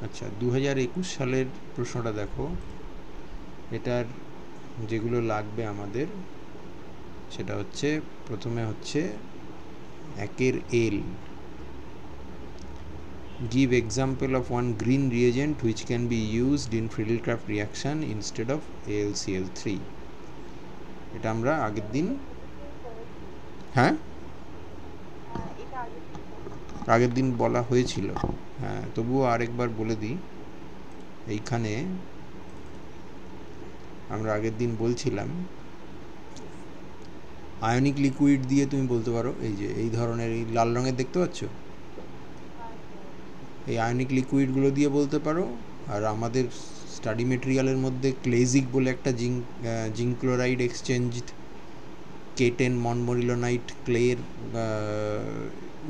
আচ্ছা, 2021 সালের প্রশ্নটা দেখো। এটার যেগুলো লাগবে আমাদের সেটা হচ্ছে, প্রথমে হচ্ছে একের এল, give example of one green reagent which can be used in Friedel-Crafts reaction instead of AlCl3। এটা আমরা আগের দিন, হ্যাঁ আগের দিন বলা হয়েছিল, হ্যাঁ তবুও আরেকবার বলে দিই। এইখানে আমরা আগের দিন বলছিলাম আয়নিক লিকুইড দিয়ে তুমি বলতে পারো, এই যে এই ধরনের এই লাল রঙের দেখতে পাচ্ছ, এই আয়নিক লিকুইডগুলো দিয়ে বলতে পারো। আর আমাদের স্টাডি মেটেরিয়ালের মধ্যে ক্লেজিক বলে একটা zinc chloride exchange K10 montmorillonite ক্লের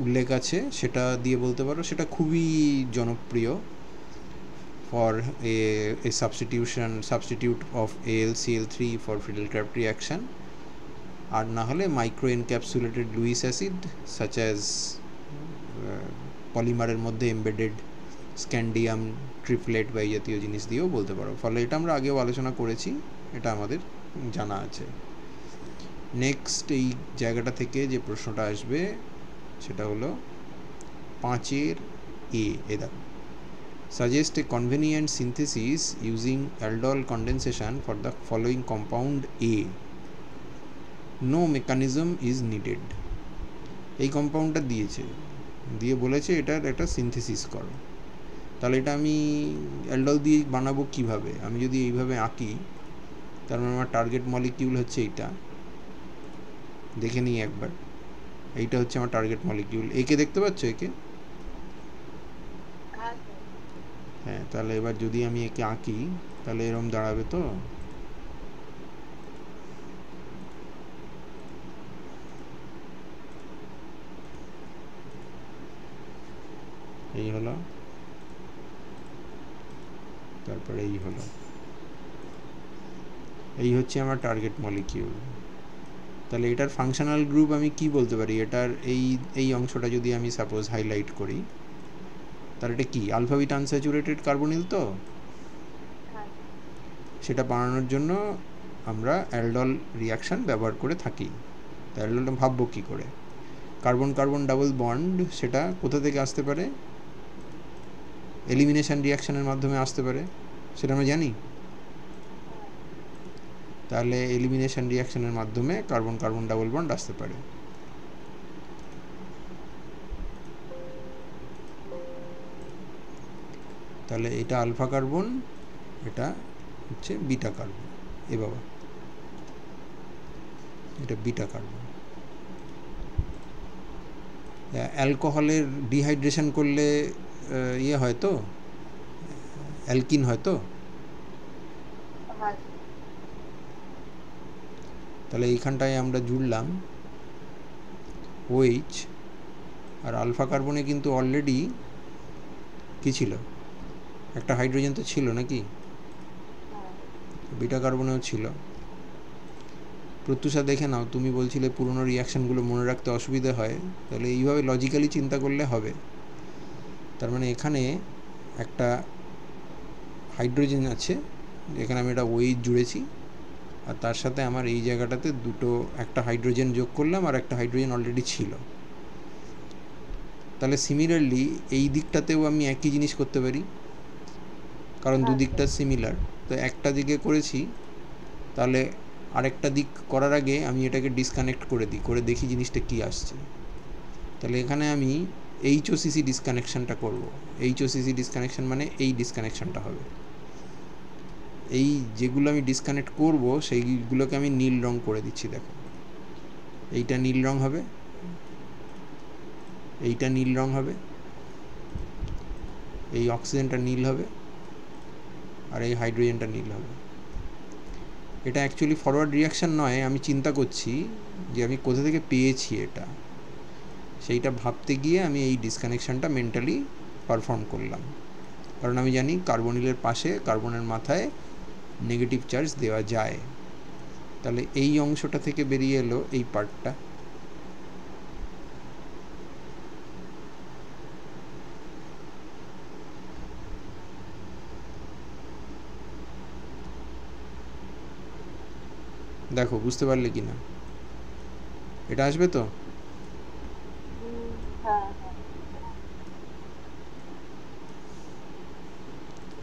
উল্লেখ আছে, সেটা দিয়ে বলতে পারো। সেটা খুবই জনপ্রিয় for a substitute of AlCl3 for Friedel-Crafts reaction। আর না হলে micro encapsulated Lewis acid such as পলিমারের মধ্যে এমবেডেড স্ক্যান্ডিয়াম ট্রিপলেট বা এই জাতীয় জিনিস দিয়েও বলতে পারো। ফলে এটা আমরা আগেও আলোচনা করেছি, এটা আমাদের জানা আছে। নেক্সট এই জায়গাটা থেকে যে প্রশ্নটা আসবে সেটা হলো 5-এর এ। দেখো, suggest a convenient synthesis using aldol condensation for the following compound A. No mechanism is needed। এই কম্পাউন্ডটা দিয়েছে, দিয়ে বলেছে এটার একটা সিনথেসিস করো। তাহলে এটা আমি অ্যালডল দিয়ে বানাবো কিভাবে? আমি যদি এইভাবে আঁকি, তার মানে আমার টার্গেট মলিকিউল হচ্ছে এইটা। দেখে নিই একবার, এইটা হচ্ছে আমার টার্গেট মলিকিউল। একে দেখতে পাচ্ছ? একে, হ্যাঁ। তাহলে এবার যদি আমি একে আঁকি তাহলে এরম দাঁড়াবে তো। এই হলো, তারপরে এই হলো, এই হচ্ছে আমার টার্গেট মলিকিউল। তাহলে এটার ফাংশনাল গ্রুপ আমি কি বলতে পারি? এটার এই অংশটা যদি আমি সাপোজ হাইলাইট করি, তাহলে এটা কি? আলফা বিটা আনস্যাচুরেটেড কার্বনিল তো। সেটা বানানোর জন্য আমরা অ্যালডল রিয়াকশান ব্যবহার করে থাকি। তা অ্যালডলটা ভাববো কী করে? কার্বন কার্বন ডাবল বন্ড, সেটা কোথা থেকে আসতে পারে? এলিমিনেশন রিয়াকশানের মাধ্যমে আসতে পারে, সেটা আমরা জানি। তাহলে এলিমিনেশন রিয়াকশানের মাধ্যমে কার্বন কার্বন ডাবল বন্ড আসতে পারে। তাহলে এটা আলফা কার্বন, এটা হচ্ছে বিটা কার্বন। এ বাবা, এটা বিটা কার্বন। অ্যালকোহলের ডিহাইড্রেশন করলে ইয়ে হয় তো, অ্যালকিন হয় তো। তাহলে এইখানটায় আমরা জুড়লাম OH, আর আলফা কার্বনে কিন্তু অলরেডি কী ছিল? একটা হাইড্রোজেন তো ছিল নাকি? বিটা কার্বনেও ছিল। প্রত্যুষা দেখে নাও, তুমি বলছিলে পুরনো রিয়াকশানগুলো মনে রাখতে অসুবিধা হয়, তাহলে এইভাবে লজিক্যালি চিন্তা করলে হবে। তার মানে এখানে একটা হাইড্রোজেন আছে, এখানে আমি এটা OH জুড়েছি, আর তার সাথে আমার এই জায়গাটাতে একটা হাইড্রোজেন যোগ করলাম, আর একটা হাইড্রোজেন অলরেডি ছিল। তাহলে সিমিলারলি এই দিকটাতেও আমি একই জিনিস করতে পারি, কারণ দুদিকটা সিমিলার। তো একটা দিকে করেছি, তাহলে আরেকটা দিক করার আগে আমি এটাকে ডিসকানেক্ট করে দিই, করে দেখি জিনিসটা কী আসছে। তাহলে এখানে আমি HOCC ডিসকানেকশানটা করব। HOCC ডিসকানেকশান মানে এই ডিসকানেকশানটা হবে। এই যেগুলো আমি ডিসকানেক্ট করব সেইগুলোকে আমি নীল রং করে দিচ্ছি। দেখো, এইটা নীল রং হবে, এইটা নীল রং হবে, এই অক্সিজেনটা নীল হবে, আর এই হাইড্রোজেনটা নীল হবে। এটা অ্যাকচুয়ালি ফরওয়ার্ড রিয়াকশান নয়, আমি চিন্তা করছি যে আমি কোথা থেকে পেয়েছি এটা, সেইটা ভাবতে গিয়ে আমি এই ডিসকানেকশানটা মেন্টালি পারফর্ম করলাম। কারণ আমি জানি কার্বনিলের পাশে, কার্বনের মাথায় নেগেটিভ চার্জ দেওয়া যায়। তাহলে এই অংশটা থেকে বেরিয়ে এলো এই পার্টটা। দেখো বুঝতে পারলে কি না? এটা আসবে তো? হ্যাঁ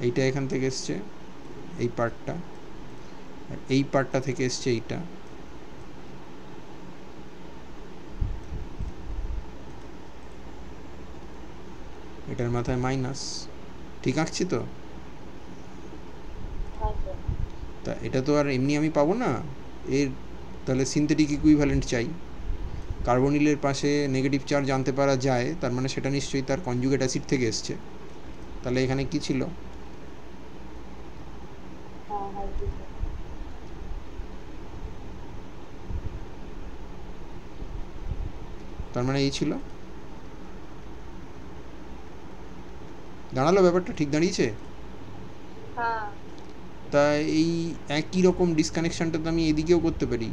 এইটা এখান থেকে এসছে, এই পার্টটা, আর এই পার্টটা থেকে এসছে এইটা। এটার মাথায় মাইনাস, ঠিক আঁকছি তো? হ্যাঁ স্যার। তা এটা তো আর এমনি আমি পাবো না, এর তাহলে সিনথেটিক ইকুইভ্যালেন্ট চাই। কার্বনিলের পাশে নেগেটিভ চার্জ জানতে পারা যায়, তার মানে সেটা নিশ্চয়ই তার কনজুগেট অ্যাসিড থেকে এসছে। তাহলে এখানে কি ছিল? হ্যাঁ হাইড্রোজেন। তার মানে এই ছিল, দাঁড়ালো ব্যাপারটা ঠিক দাঁড়িয়েছে? হ্যাঁ তা এই একই রকম ডিসকানেকশানটা তো আমি এদিকেও করতে পারি,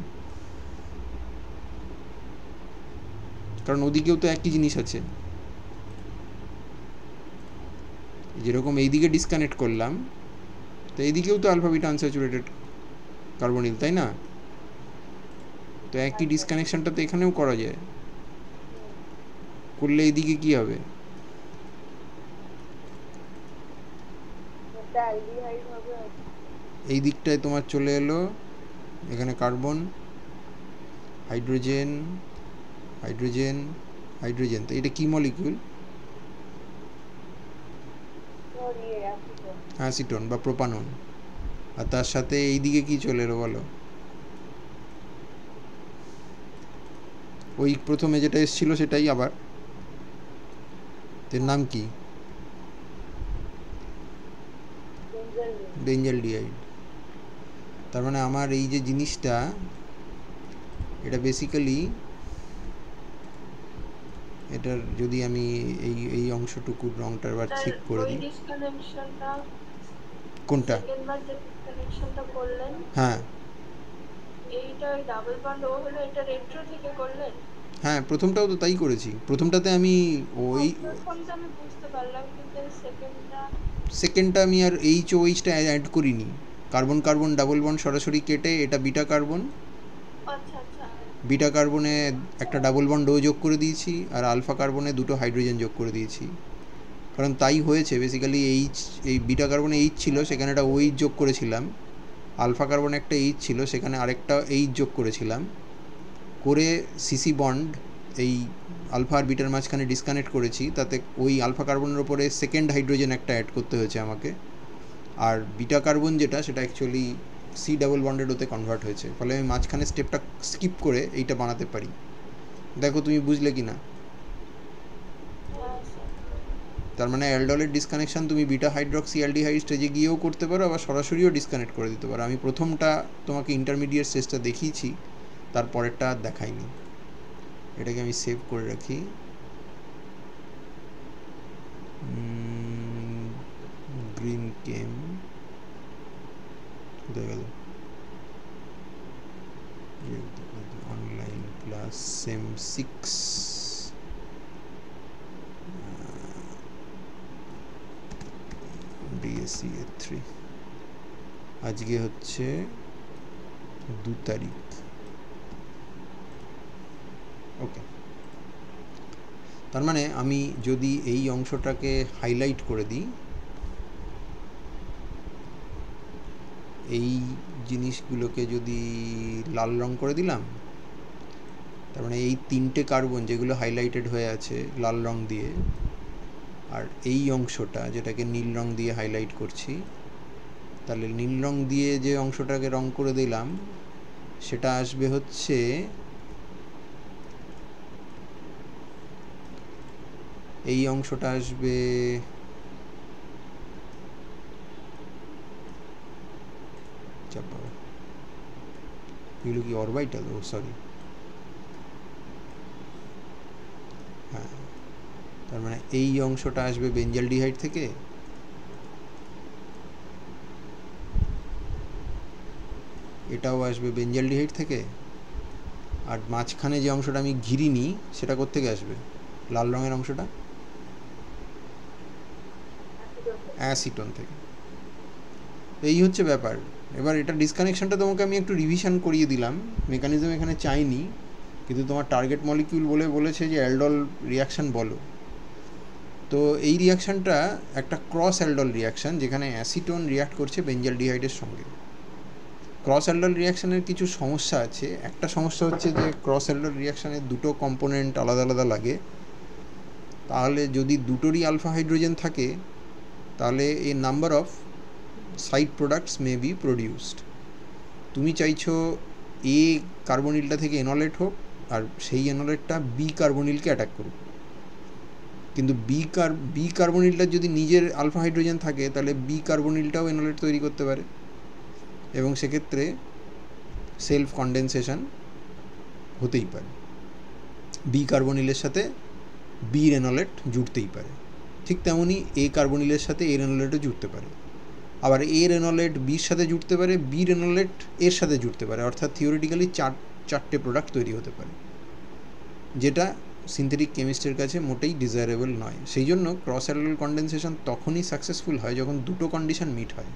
কারণ ওদিকেও তো একই জিনিস আছে। যেরকম এইদিকে ডিসকানেক্ট করলাম, তো এইদিকেও তো আলফা বিটা আনস্যাচুরেটেড কার্বনিল, তাই না? তো একই হ্যাঁ স্যার। ডিসকানেকশানটা তো এখানেও করা যায়, করলে এইদিকে কি হবে? এটা অ্যালডিহাইড হবে আর কি। এই দিকটায় তোমার চলে এলো, এখানে কার্বন, হাইড্রোজেন, হাইড্রোজেন, হাইড্রোজেন। তো এটা কি মলিকিউল? স্যার ইয়ে অ্যাসিডন। অ্যাসিটন বা প্রোপানন। আর তার সাথে এই দিকে কি চলে এলো বলো? ওই প্রথমে যেটা এসেছিল সেটাই আবার, এর নাম কি? বেঞ্জল রিং। বেঞ্জল ডিহাইড। তার মানে আমার এই যে জিনিসটা, এটা বেসিক্যালি, এটার যদি আমি এই এই অংশটুকুর রংটা এবার স্যার ঠিক করে ওই দিই। ডিসকানেকশনটা, কোনটা? সেকেন্ড বার যে ডিসকানেকশনটা করলেন, হ্যাঁ এইটা ওই ডাবল বন্ড ও হলো, এটা রেট্রো থেকে করলেন? হ্যাঁ, প্রথমটাও তো তাই করেছি। প্রথমটাতে আমি ওই প্রথমটা আমি বুঝতে পারলাম, কিন্তু সেকেন্ডটা। সেকেন্ডটা আমি আর এইচ ও এইচটা অ্যাড করিনি। কার্বন কার্বন ডাবল বন্ড সরাসরি কেটে এটা বিটা কার্বন, আচ্ছা আচ্ছা। বিটা কার্বনে একটা ডাবল বন্ড ও যোগ করে দিয়েছি, আর আলফা কার্বনে দুটো হাইড্রোজেন যোগ করে দিয়েছি। কারণ তাই হয়েছে বেসিক্যালি, এইচ, এই বিটা কার্বনে এইচ ছিল, সেখানে একটা ওইচ যোগ করেছিলাম। আলফা কার্বনে একটা এইচ ছিল, সেখানে আরেকটা এইচ যোগ করেছিলাম, করে সিসি বন্ড এই আলফা আর বিটার মাঝখানে ডিসকানেক্ট করেছি। তাতে ওই আলফা কার্বনের ওপরে সেকেন্ড হাইড্রোজেন একটা অ্যাড করতে হয়েছে আমাকে। আর বিটা কার্বন যেটা, সেটা অ্যাকচুয়ালি সি ডাবল বন্ডেড ওতে কনভার্ট হয়েছে, ফলে আমি মাঝখানে স্টেপটা স্কিপ করে এইটা বানাতে পারি। দেখো তুমি বুঝলে কি না? হ্যাঁ স্যার। তার মানে অ্যালডলের ডিসকানেকশান তুমি বিটা হাইড্রক্সি অ্যালডিহাইড স্টেজে গিয়েও করতে পারো, আবার সরাসরিও ডিসকানেক্ট করে দিতে পারো। আমি প্রথমটা তোমাকে ইন্টারমিডিয়েট স্টেজটা দেখিয়েছি, তারপরেরটা আর দেখাইনি। এটাকে আমি সেভ করে রাখি। গ্রিন কেম কোথায় গেল? Online class same 6 DSC 3। আজকে হচ্ছে 2 তারিখ। ওকে, তার মানে আমি যদি এই অংশটাকে হাইলাইট করে দিই, এই জিনিসগুলোকে যদি লাল রং করে দিলাম, তার মানে এই তিনটে কার্বন যেগুলো হাইলাইটেড হয়ে আছে লাল রং দিয়ে, আর এই অংশটা যেটাকে নীল রং দিয়ে হাইলাইট করছি, তাহলে নীল রং দিয়ে যে অংশটাকে রং করে দিলাম, সেটা আসবে হচ্ছে এই অংশটা আসবে এগুলো কি অরবাইটাল? ও সরি, হ্যাঁ। তার মানে এই অংশটা আসবে বেঞ্জাল ডিহাইড থেকে, এটাও আসবে বেঞ্জাল ডিহাইড থেকে, আর মাঝখানে যে অংশটা আমি ঘিরিনি সেটা কোত্থেকে আসবে? লাল রঙের অংশটা অ্যাসিটন থেকে। এই হচ্ছে ব্যাপার, এবার এটা ডিসকানেকশনটা তোমাকে আমি একটু রিভিশন করিয়ে দিলাম, মেকানিজম এখানে চাইনি, কিন্তু তোমার টার্গেট মলিকিউল বলেছে যে অ্যালডল রিয়াকশান বলো। তো এই রিয়াকশানটা একটা ক্রস অ্যালডল রিয়াকশান, যেখানে অ্যাসিটোন রিয়াক্ট করছে বেঞ্জালডিহাইডের সঙ্গে। ক্রস অ্যালডল রিয়াকশানের কিছু সমস্যা আছে। একটা সমস্যা হচ্ছে যে ক্রস অ্যালডল রিয়াকশানের দুটো কম্পোনেন্ট আলাদা আলাদা লাগে। তাহলে যদি দুটোরই আলফা হাইড্রোজেন থাকে তাহলে a number of side products may be produced. তুমি চাইছো এ কার্বনিলটা থেকে এনলেট হোক আর সেই এনলেটটা বি কার্বনিলকে অ্যাটাক করুক, কিন্তু বি কার্বনিলটার যদি নিজের আলফা হাইড্রোজেন থাকে তাহলে বি কার্বনিলটাও এনলেট তৈরি করতে পারে, এবং সেক্ষেত্রে সেলফ কনডেনসেশন হতেই পারে। বি কার্বনিলের সাথে বির এনলেট জুড়তেই পারে। ঠিক তেমনই এ কার্বনিলের সাথে এর এনলেটও জুড়তে পারে, আবার এর এনলেট বির সাথে জুড়তে পারে, বির এনলেট এর সাথে জুড়তে পারে। অর্থাৎ থিওরিটিক্যালি চারটে প্রোডাক্ট তৈরি হতে পারে, যেটা সিনথেটিক কেমিস্ট্রির কাছে মোটেই ডিজায়ারেবল নয়। সেই জন্য ক্রস অ্যালডল কনডেনসেশন তখনই সাকসেসফুল হয় যখন দুটো কন্ডিশন মিট হয়।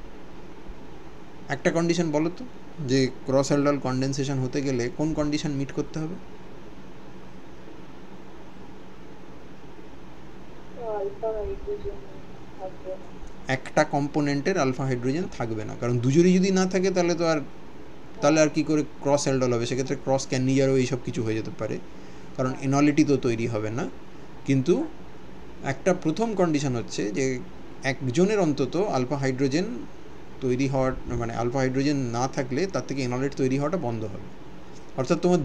একটা কন্ডিশন বলো তো, যে ক্রস অ্যালডল কনডেনসেশন হতে গেলে কোন কন্ডিশন মিট করতে হবে? একটা কম্পোনেন্টের আলফা হাইড্রোজেন থাকবে না, কারণ দুজনই যদি না থাকে তাহলে আর কি করে ক্রস অ্যালডল হবে? সেক্ষেত্রে ক্রস ক্যানিজারও এইসব কিছু হয়ে যেতে পারে, কারণ এনলিটি তো তৈরি হবে না। কিন্তু একটা প্রথম কন্ডিশন হচ্ছে যে একজনের অন্তত আলফা হাইড্রোজেন তৈরি হওয়ার, মানে আলফা হাইড্রোজেন না থাকলে তার থেকে এনলেট তৈরি হওয়াটা বন্ধ হবে। অর্থাৎ তোমার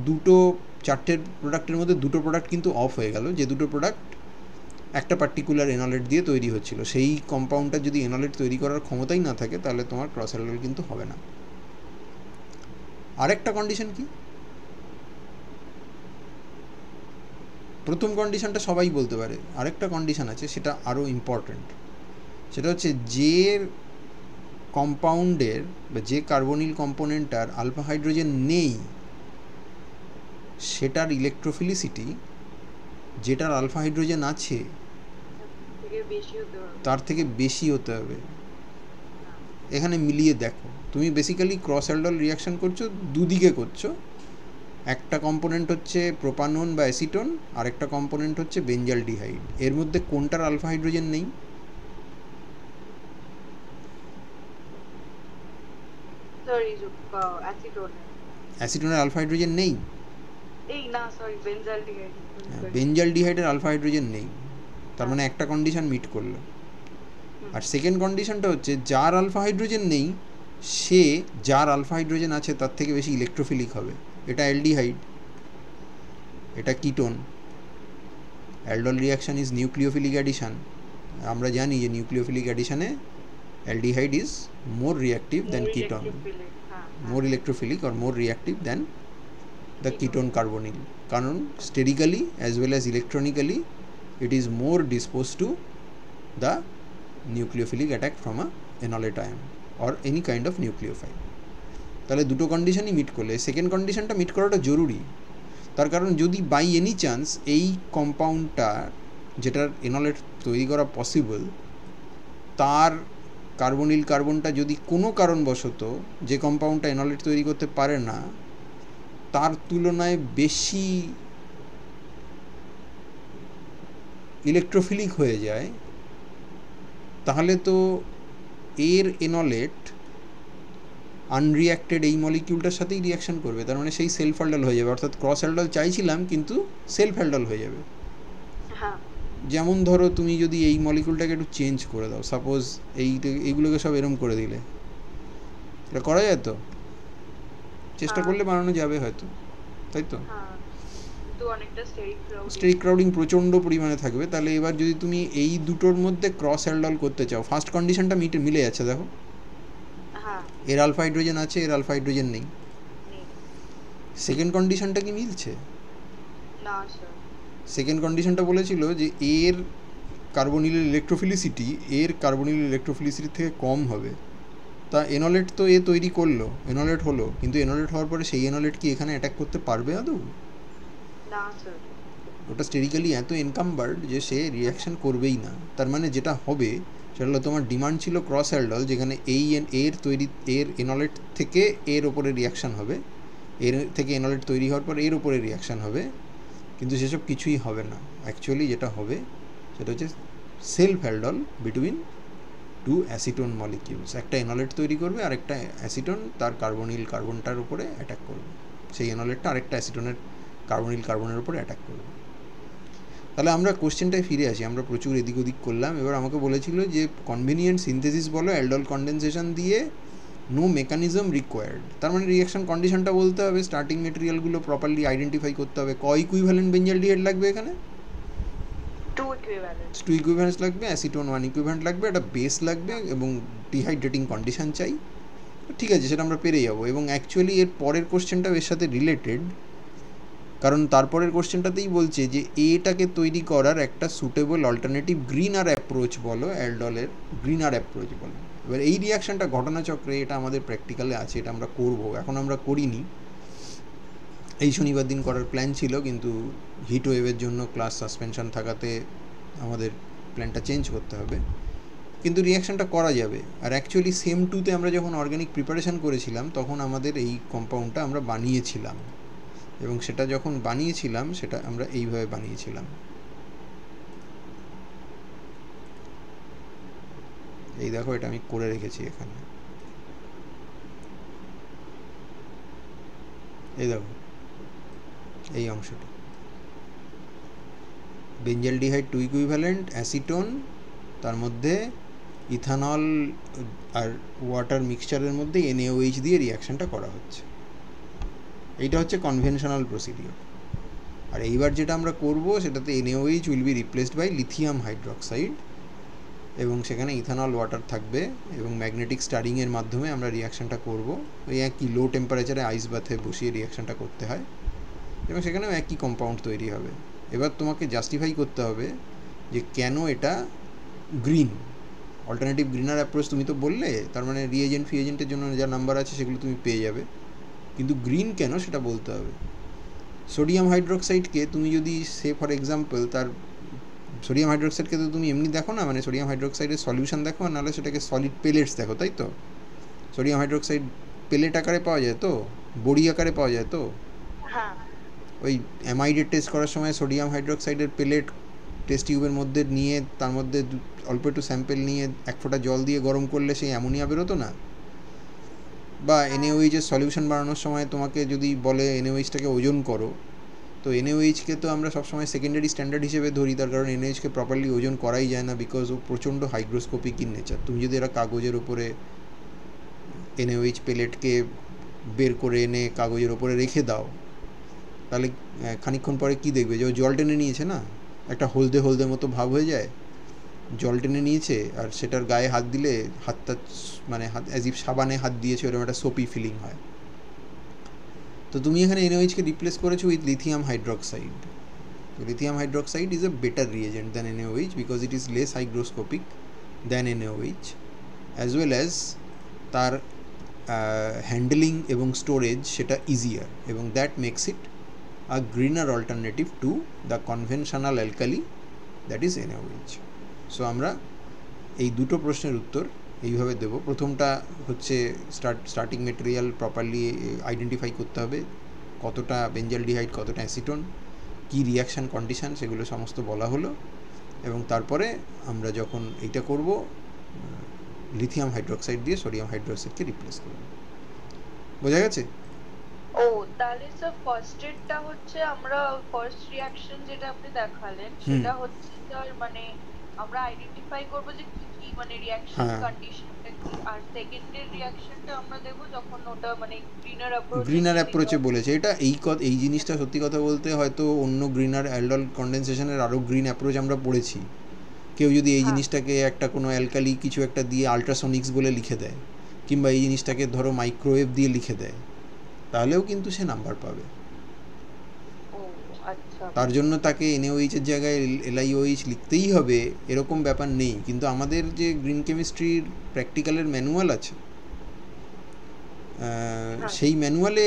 চারটের প্রোডাক্টের মধ্যে দুটো প্রোডাক্ট কিন্তু অফ হয়ে গেল, যে দুটো প্রোডাক্ট একটা পার্টিকুলার এনলেট দিয়ে তৈরি হচ্ছিল। সেই কম্পাউন্ডটা যদি এনলেট তৈরি করার ক্ষমতাই না থাকে তাহলে তোমার ক্রস অ্যালডল কিন্তু হবে না। আরেকটা কন্ডিশন কি? প্রথম কন্ডিশনটা সবাই বলতে পারে, আরেকটা কন্ডিশন আছে, সেটা আরও ইম্পর্ট্যান্ট। সেটা হচ্ছে যে কম্পাউন্ডের বা যে কার্বনিল কম্পোনেন্টটার আলফা হাইড্রোজেন নেই সেটার ইলেকট্রোফিলিসিটি যেটার আলফা হাইড্রোজেন আছে তার থেকে বেশি হতে হবে। এখানে মিলিয়ে দেখো, তুমি বেসিক্যালি ক্রস অ্যালডল রিয়াকশন করছো, দুদিকে করছো। একটা কম্পোনেন্ট হচ্ছে প্রোপানন বা অ্যাসিটোন, আর একটা কম্পোনেন্ট হচ্ছে বেঞ্জালডিহাইড। এর মধ্যে কোনটার আলফা হাইড্রোজেন নেই? অ্যাসিটোনের আলফা হাইড্রোজেন নেই, বেঞ্জালডিহাইডের আলফা হাইড্রোজেন নেই। তার মানে একটা কন্ডিশন মিট করলো। আর সেকেন্ড কন্ডিশনটা হচ্ছে যার আলফা হাইড্রোজেন নেই সে যার আলফা হাইড্রোজেন আছে তার থেকে বেশি ইলেকট্রোফিলিক হবে। এটা অ্যালডিহাইড, এটা ketone. Aldol reaction is nucleophilic addition. আমরা জানি যে নিউক্লিওফিলিক অ্যাডিশনে aldehyde is more reactive than ketone, more electrophilic or more reactive than the ketone carbonyl, কারণ স্টেরিক্যালি as well as electronically it is more disposed to the nucleophilic attack from a enolate ion or any kind of nucleophile. তাহলে দুটো কন্ডিশনই meet করলে second কন্ডিশনটা meet করাটা জরুরি। তার কারণ যদি বাই এনি চান্স এই কম্পাউন্ডটা যেটার এনলেট তৈরি করা পসিবল তার কার্বনিল কার্বনটা যদি কোনো কারণবশত যে কম্পাউন্ডটা এনলেট তৈরি করতে পারে না তার তুলনায় বেশি ইলেকট্রোফিলিক হয়ে যায়, তাহলে তো এর এনলেট আনরিয়াক্টেড এই মলিকিউলটার সাথেই রিয়াকশন করবে। তার মানে সেই সেলফ অ্যালডল হয়ে যাবে, অর্থাৎ ক্রস অ্যালডল চাইছিলাম কিন্তু সেলফ অ্যালডল হয়ে যাবে। যেমন ধরো তুমি যদি এই মলিকিউলটাকে একটু চেঞ্জ করে দাও, সাপোজ এইগুলোকে সব এরম করে দিলে, এটা করা যায় তো? চেষ্টা করলে বানানো যাবে হয়তো, তাই তো? স্টেরিক ক্রাউডিং প্রচণ্ড পরিমাণে থাকবে। তাহলে এবার যদি তুমি এই দুটোর মধ্যে ক্রস অ্যালডল করতে চাও, ফার্স্ট কন্ডিশনটা মিলে যাচ্ছে, দেখো এর আলফা হাইড্রোজেন আছে, এর আলফা হাইড্রোজেন নেই। সেকেন্ড কন্ডিশনটা কি মিলছে? না স্যার। সেকেন্ড কন্ডিশনটা বলেছিল যে এর কার্বনিলের ইলেকট্রোফিলিসিটি এর কার্বনিলের ইলেকট্রোফিলিসিটি থেকে কম হবে। তা এনলেট তো এ তৈরি করলো, এনলেট হলো, কিন্তু এনলেট হওয়ার পরে সেই এনলেট কি এখানে অ্যাটাক করতে পারবে আদৌ? না স্যার। ওটা স্টেরিক্যালি এত এনকাম্বার্ড যে সে রিয়াকশন করবেই না। তার মানে যেটা হবে সেটা হলো তোমার ডিমান্ড ছিল ক্রস অ্যালডল, যেখানে এর এনলেট থেকে এর ওপরে রিয়াকশান হবে, এর থেকে এনলেট তৈরি হওয়ার পর এর ওপরে রিয়াকশান হবে, কিন্তু সেসব কিছুই হবে না। অ্যাকচুয়ালি যেটা হবে সেটা হচ্ছে self aldol between two acetone molecules. একটা এনলেট তৈরি করবে আর একটা অ্যাসিটোন তার কার্বনটার উপরে অ্যাটাক করবে, সেই এনলেটটা আরেকটা অ্যাসিটোনের কার্বনের উপরে অ্যাটাক করবে। তাহলে আমরা কোশ্চেনটায় ফিরে আসি, আমরা প্রচুর এদিক ওদিক করলাম। এবার আমাকে বলেছিল যে কনভিনিয়েন্ট সিনথেসিস বলো অ্যালডল কনডেনসেশন দিয়ে, নো মেকানিজম রিকোয়ার্ড। তার মানে রিয়াকশন কন্ডিশনটা বলতে হবে, স্টার্টিং মেটেরিয়ালগুলো প্রপারলি আইডেন্টিফাই করতে হবে। ক ইকুইভ্যালেন্ট বেঞ্জালডিহাইড লাগবে এখানে? 2 ইকুইভ্যালেন্স লাগবে, অ্যাসিটোন 1 ইকুইভ্যালেন্ট লাগবে, একটা বেস লাগবে এবং ডিহাইড্রেটিং কন্ডিশন চাই। ঠিক আছে, সেটা আমরা পেরে যাবো। এবং অ্যাকচুয়ালি এর পরের কোশ্চেনটাও এর সাথে রিলেটেড, কারণ তারপরের কোশ্চেনটাতেই বলছে যে এটাকে তৈরি করার একটা সুটেবল অল্টারনেটিভ গ্রিনার অ্যাপ্রোচ বলো, অ্যালডলের গ্রিনার অ্যাপ্রোচ বলো। এবার এই রিয়াকশানটা ঘটনাচক্রে, এটা আমাদের প্র্যাকটিক্যালে আছে, এটা আমরা করবো, এখন আমরা করিনি। এই শনিবার দিন করার প্ল্যান ছিল, কিন্তু হিট ওয়েভের জন্য ক্লাস সাসপেনশন থাকাতে আমাদের প্ল্যানটা চেঞ্জ করতে হবে, কিন্তু রিয়াকশানটা করা যাবে। আর অ্যাকচুয়ালি সেম টুতে আমরা যখন অর্গ্যানিক প্রিপারেশান করেছিলাম তখন আমাদের এই কম্পাউন্ডটা আমরা বানিয়েছিলাম, এবং সেটা যখন বানিয়েছিলাম সেটা আমরা এইভাবে বানিয়েছিলাম। এই দেখো, এটা আমি করে রেখেছি এখানে, এই দেখো এই অংশটা, বেঞ্জালডিহাইড 2 ইকুইভ্যালেন্ট, অ্যাসিটোন, তার মধ্যে ইথানল আর ওয়াটার মিক্সচারের মধ্যে NaOH দিয়ে রিয়াকশানটা করা হচ্ছে। এইটা হচ্ছে কনভেনশনাল প্রসিডিওর। আর এইবার যেটা আমরা করব সেটাতে NaOH will be replaced by lithium hydroxide, এবং সেখানে ইথানল ওয়াটার থাকবে, এবং ম্যাগনেটিক স্টারিংয়ের মাধ্যমে আমরা রিয়াকশানটা করব। ওই একই লো টেম্পারেচারে আইস বাথে বসিয়ে রিয়াকশানটা করতে হয়, এবং সেখানেও একই কম্পাউন্ড তৈরি হবে। এবার তোমাকে জাস্টিফাই করতে হবে যে কেন এটা গ্রিন, অল্টারনেটিভ গ্রিনার অ্যাপ্রোচ তুমি তো বললে, তার মানে ফিএজেন্টের জন্য যা নাম্বার আছে সেগুলো তুমি পেয়ে যাবে, কিন্তু গ্রিন কেন সেটা বলতে হবে। সোডিয়াম হাইড্রোক্সাইডকে তুমি যদি ফর এক্সাম্পল সোডিয়াম হাইড্রোক্সাইডকে তো তুমি এমনি দেখো না, মানে সোডিয়াম হাইড্রোক্সাইডের সলিউশন দেখো, আর নাহলে সেটাকে সলিড পেলেটস দেখো, তাই তো? সোডিয়াম হাইড্রোক্সাইড পেলেট আকারে পাওয়া যায় তো, বড়ি আকারে পাওয়া যায় তো। ওই অ্যামাইডের টেস্ট করার সময় সোডিয়াম হাইড্রোক্সাইডের পেলেট টেস্ট টিউবের মধ্যে নিয়ে তার মধ্যে অল্প একটু স্যাম্পেল নিয়ে 1 ফোঁটা জল দিয়ে গরম করলে সেই অ্যামোনিয়া বেরোতো না? বা NaOH-এর সলিউশন বানানোর সময় তোমাকে যদি বলে NaOH-টাকে ওজন করো, তো NaOH-কে তো আমরা সবসময় সেকেন্ডারি স্ট্যান্ডার্ড হিসেবে ধরি, তার কারণ NaOH-কে প্রপারলি ওজন করাই যায় না, বিকজ ও প্রচণ্ড হাইগ্রোস্কোপিক ইন নেচার। তুমি যদি এরা কাগজের ওপরে NaOH পেলেটকে বের করে এনে কাগজের ওপরে রেখে দাও, তাহলে খানিকক্ষণ পরে কি দেখবে যে ও জল টেনে নিয়েছে না, একটা হলদে হলদে মতো ভাব হয়ে যায়, জল টেনে নিয়েছে, আর সেটার গায়ে হাত দিলে হাতটা মানে অ্যাজ ইফ সাবানে হাত দিয়েছে, ওরকম একটা সোপি ফিলিং হয়। তো তুমি এখানে NaOH-কে রিপ্লেস করেছো with lithium hydroxide. Lithium hydroxide is a better reagent than NaOH because it is less hygroscopic than NaOH, as well as তার হ্যান্ডেলিং এবং স্টোরেজ সেটা ইজিয়ার, এবং that makes it a greener alternative to the conventional alkali that is NaOH. So আমরা এই দুটো প্রশ্নের উত্তর এইভাবে দেব। প্রথমটা হচ্ছে স্টার্টিং মেটেরিয়াল প্রপারলি আইডেন্টিফাই করতে হবে, কতটা বেঞ্জালডিহাইড, কতটা অ্যাসিটোন, কী রিয়াকশান কন্ডিশান, সেগুলো সমস্ত বলা হলো। এবং তারপরে আমরা যখন এইটা করব, লিথিয়াম হাইড্রোক্সাইড দিয়ে সোডিয়াম হাইড্রোক্সাইডকে রিপ্লেস করব। বোঝা গেছে? ও তাহলে স্যার ফার্স্ট এডটা হচ্ছে আমরা ফার্স্ট রিঅ্যাকশন যেটা আপনি দেখালেন সেটা হচ্ছে স্যার মানে আমরা আইডেন্টিফাই করব যে কি কি মানে রিঅ্যাকশন কন্ডিশনটা কি, আর সেকেন্ডের রিঅ্যাকশনটা আমরা দেব যখন ওটা মানে গ্রিনার অ্যাপ্রোচে বলেছে। এটা এই জিনিসটা সত্যি কথা বলতে হয়তো অন্য গ্রিনার অ্যালডল কনডেনসেশনের আরও গ্রিন অ্যাপ্রোচ আমরা পড়েছি। কেউ যদি এই জিনিসটাকে একটা কোনো অ্যালকালি কিছু একটা দিয়ে আল্ট্রাসনিক্স বলে লিখে দেয়, কিংবা এই জিনিসটাকে ধরো মাইক্রোওয়েভ দিয়ে লিখে দেয়, তাহলেও কিন্তু সে নাম্বার পাবে। তার জন্য তাকে NaOH-এর জায়গায় LiOH লিখতেই হবে এরকম ব্যাপার নেই। কিন্তু আমাদের যে গ্রিন কেমিস্ট্রির প্র্যাকটিক্যালের ম্যানুয়াল আছে, সেই ম্যানুয়ালে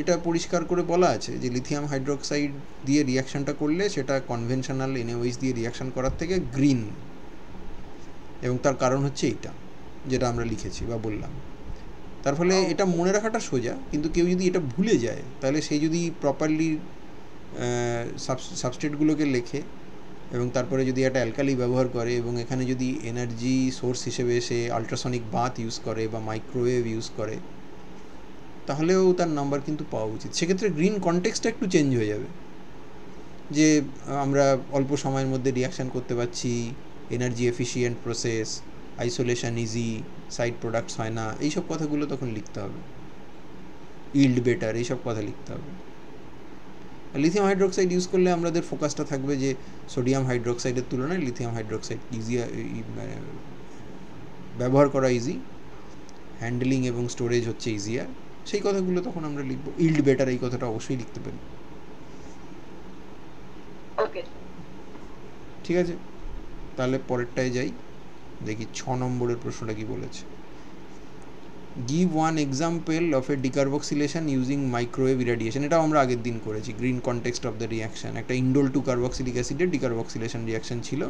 এটা পরিষ্কার করে বলা আছে যে লিথিয়াম হাইড্রোক্সাইড দিয়ে রিয়াকশানটা করলে সেটা কনভেনশনাল NaOH দিয়ে রিয়াকশান করার থেকে গ্রিন। এবং তার কারণ হচ্ছে এইটা, যেটা আমরা লিখেছি বা বললাম। তার ফলে এটা মনে রাখাটা সোজা, কিন্তু কেউ যদি এটা ভুলে যায় তাহলে সে যদি প্রপারলি সাবস্ট্রেটগুলোকে লেখে এবং তারপরে যদি একটা অ্যালকালি ব্যবহার করে এবং এখানে যদি এনার্জি সোর্স হিসেবে সে আল্ট্রাসনিক বাথ ইউজ করে বা মাইক্রোওয়েভ ইউজ করে, তাহলেও তার নাম্বার কিন্তু পাওয়া উচিত। সেক্ষেত্রে গ্রিন কনটেক্সটটা একটু চেঞ্জ হয়ে যাবে, যে আমরা অল্প সময়ের মধ্যে রিয়াকশান করতে পারছি, energy efficient process, isolation easy, side products হয় না, এইসব কথাগুলো তখন লিখতে হবে। ইল্ড বেটার, এইসব কথা লিখতে হবে। লিথিয়াম হাইড্রোক্সাইড ইউজ করলে আমাদের ফোকাসটা থাকবে যে সোডিয়াম হাইড্রোক্সাইডের তুলনায় লিথিয়াম হাইড্রোক্সাইড ব্যবহার করা ইজি, হ্যান্ডলিং এবং স্টোরেজ হচ্ছে ইজিয়ার, সেই কথাগুলো তখন আমরা লিখব। ইল্ড বেটার এই কথাটা অবশ্যই লিখতে পারি। ওকে, ঠিক আছে, তাহলে পরেরটায় যাই, দেখি 6 নম্বরের প্রশ্নটা কি বলেছে। Give one example of a decarboxylation using microwave irradiation. এটাও আমরা আগের দিন করেছি। Green context of the reaction, একটা ইন্ডোল টু কার্বক্সিলিক অ্যাসিডের ডিকার্বক্সিলেশন রিয়াকশান ছিল,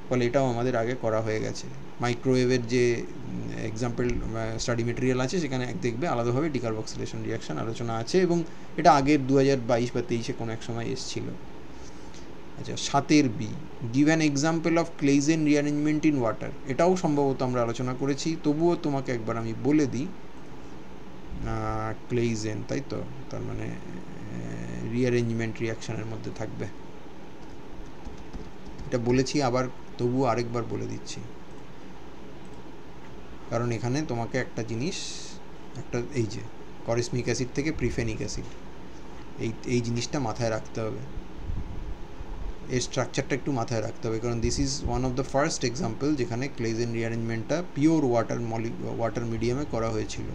ফলে এটাও আমাদের আগে করা হয়ে গেছে। মাইক্রোওয়েভের যে এক্সাম্পল স্টাডি মেটেরিয়াল আছে সেখানে দেখবে আলাদাভাবে ডিকার্বক্সিলেশন রিয়াকশান আলোচনা আছে, এবং এটা আগের 2022 বা 23-এ কোনো এক সময় এসেছিল। আচ্ছা, 7 B, give an example of Claisen rearrangement in water. এটাও সম্ভবত আমরা আলোচনা করেছি, তবুও তোমাকে একবার আমি বলে দিই। ক্লেইজেন, তাই তো, তার মানে রিঅ্যারেঞ্জমেন্ট রিয়াকশানের মধ্যে থাকবে। এটা বলেছি, আবার তবুও আরেকবার বলে দিচ্ছি, কারণ এখানে তোমাকে একটা জিনিস, একটা এই যে করিসমিক অ্যাসিড থেকে প্রিফেনিক অ্যাসিড, এই জিনিসটা মাথায় রাখতে হবে, এর স্ট্রাকচারটা একটু মাথায় রাখতে হবে, কারণ this is one of the first example যেখানে ক্লেইজেন রিঅ্যারেঞ্জমেন্টটা পিওর ওয়াটার মিডিয়ামে করা হয়েছিল।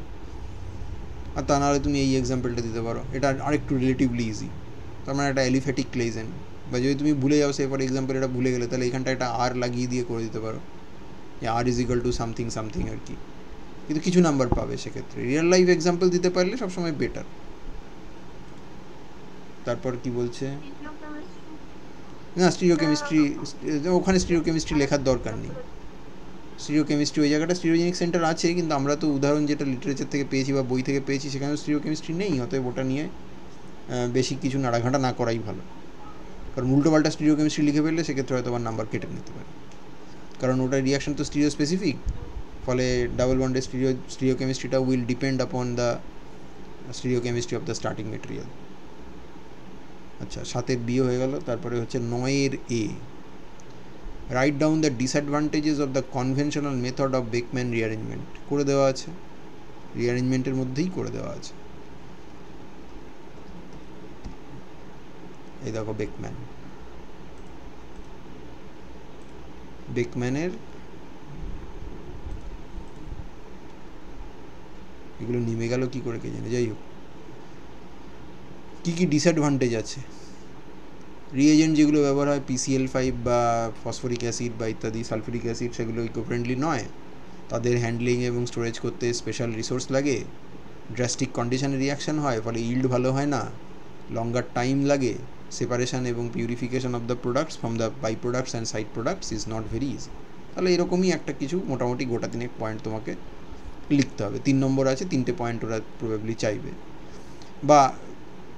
আর তা নাহলে তুমি এই এক্সাম্পলটা দিতে পারো, এটা আরেকটু রিলেটিভলি ইজি। তার মানে একটা অ্যালিফ্যাটিক ক্লেইজেন, বা যদি তুমি ভুলে যাও, সে ফর এক্সাম্পল এটা ভুলে গেলে, তাহলে এখানটা একটা আর লাগিয়ে দিয়ে করে দিতে পারো, যে R is equal to something something আর কি, কিন্তু কিছু নাম্বার পাবে সেক্ষেত্রে। রিয়েল লাইফ এক্সাম্পল দিতে পারলে সবসময় বেটার। তারপর কি বলছে, না স্টিরিওকেমিস্ট্রি, ওখানে স্টিরিওকেমিস্ট্রি লেখার দরকার নেই। স্টিরিওকেমিস্ট্রি ওই জায়গাটা স্টিরিওজেনিক সেন্টার আছে, কিন্তু আমরা তো উদাহরণ যেটা লিটারেচার থেকে পেয়েছি বা বই থেকে পেয়েছি সেখানেও স্টিরিওকেমিস্ট্রি নেই, অতএব ওটা নিয়ে বেশি কিছু নাড়াঘাঁটা না করাই ভালো। কারণ উল্টোপাল্টা স্টিরিওকেমিস্ট্রি লিখে ফেললে সেক্ষেত্রে হয়তো আবার নাম্বার কেটে নিতে পারে, কারণ ওটা রিয়াকশন তো স্টিরিও স্পেসিফিক, ফলে ডাবল বন্ডের স্টিরিওকেমিস্ট্রিটা will depend upon the stereochemistry of the starting material. আচ্ছা, 7 বিও হয়ে গেল। তারপরে হচ্ছে 9 A, write down the disadvantages of the conventional method of Beckmann rearrangement. করে দেওয়া আছে, রিঅ্যারেঞ্জমেন্টের মধ্যেই করে দেওয়া আছে। এই দেখো বেকম্যানের এগুলো নেমে গেল কি করে কে জানে। যাই হোক, কী কী ডিসঅ্যাডভান্টেজ আছে, রিএজেন্ট যেগুলো ব্যবহার হয় PCl5 বা ফসফরিক অ্যাসিড বা ইত্যাদি সালফিউরিক অ্যাসিড, সেগুলো ইকো ফ্রেন্ডলি নয়, তাদের হ্যান্ডলিং এবং স্টোরেজ করতে স্পেশাল রিসোর্স লাগে, ড্রাস্টিক কন্ডিশনে রিয়াকশান হয়, ফলে ইল্ড ভালো হয় না, লঙ্গার টাইম লাগে, সেপারেশন এবং purification of the products from the by products and side products is not very easy. তাহলে এরকমই একটা কিছু মোটামুটি গোটা 3 পয়েন্ট তোমাকে লিখতে হবে। 3 নম্বর আছে, 3টে পয়েন্ট ওরা প্রবাবলি চাইবে। বা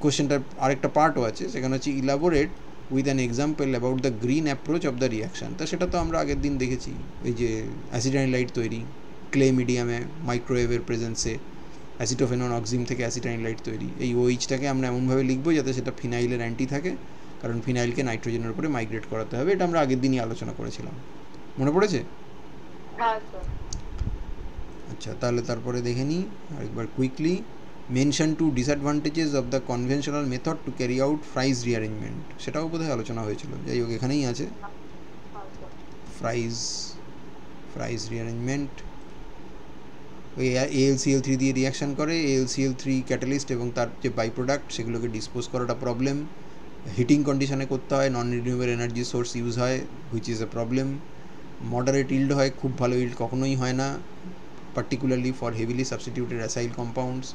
কোশ্চেনটার আরেকটা পার্টও আছে, সেখানে হচ্ছে elaborate with an example about the green approach of the reaction. তা সেটা তো আমরা আগের দিন দেখেছি, এই যে অ্যাসিটাইনলাইট তৈরি ক্লে মিডিয়ামে মাইক্রোওয়েভের প্রেজেন্সে, অ্যাসিটোফেনন অক্সিম থেকে অ্যাসিটাইনলাইট তৈরি। এই ওইচটাকে আমরা এমনভাবে লিখবো যাতে সেটা ফিনাইলের অ্যান্টি থাকে, কারণ ফিনাইলকে নাইট্রোজেনের উপরে মাইগ্রেট করাতে হবে। এটা আমরা আগের দিনই আলোচনা করেছিলাম, মনে পড়েছে? আচ্ছা, তাহলে তারপরে দেখে নিই আরেকবার quickly. Mention 2 disadvantages of the conventional method to carry out ফ্রাইজ rearrangement. সেটাও বোধহয় আলোচনা হয়েছিল, যাই হোক এখানেই আছে। ফ্রাইজ রিঅ্যারেঞ্জমেন্ট ওই AlCl3 দিয়ে রিয়াকশান করে, AlCl3 ক্যাটালিস্ট এবং তার যে বাই প্রোডাক্ট সেগুলোকে ডিসপোজ করাটা প্রবলেম, হিটিং কন্ডিশনে করতে হয়, non renewable energy source use হয়, which is a problem, moderate yield হয়, খুব ভালো ইল্ড কখনোই হয় না, particularly for heavily substituted acyl compounds.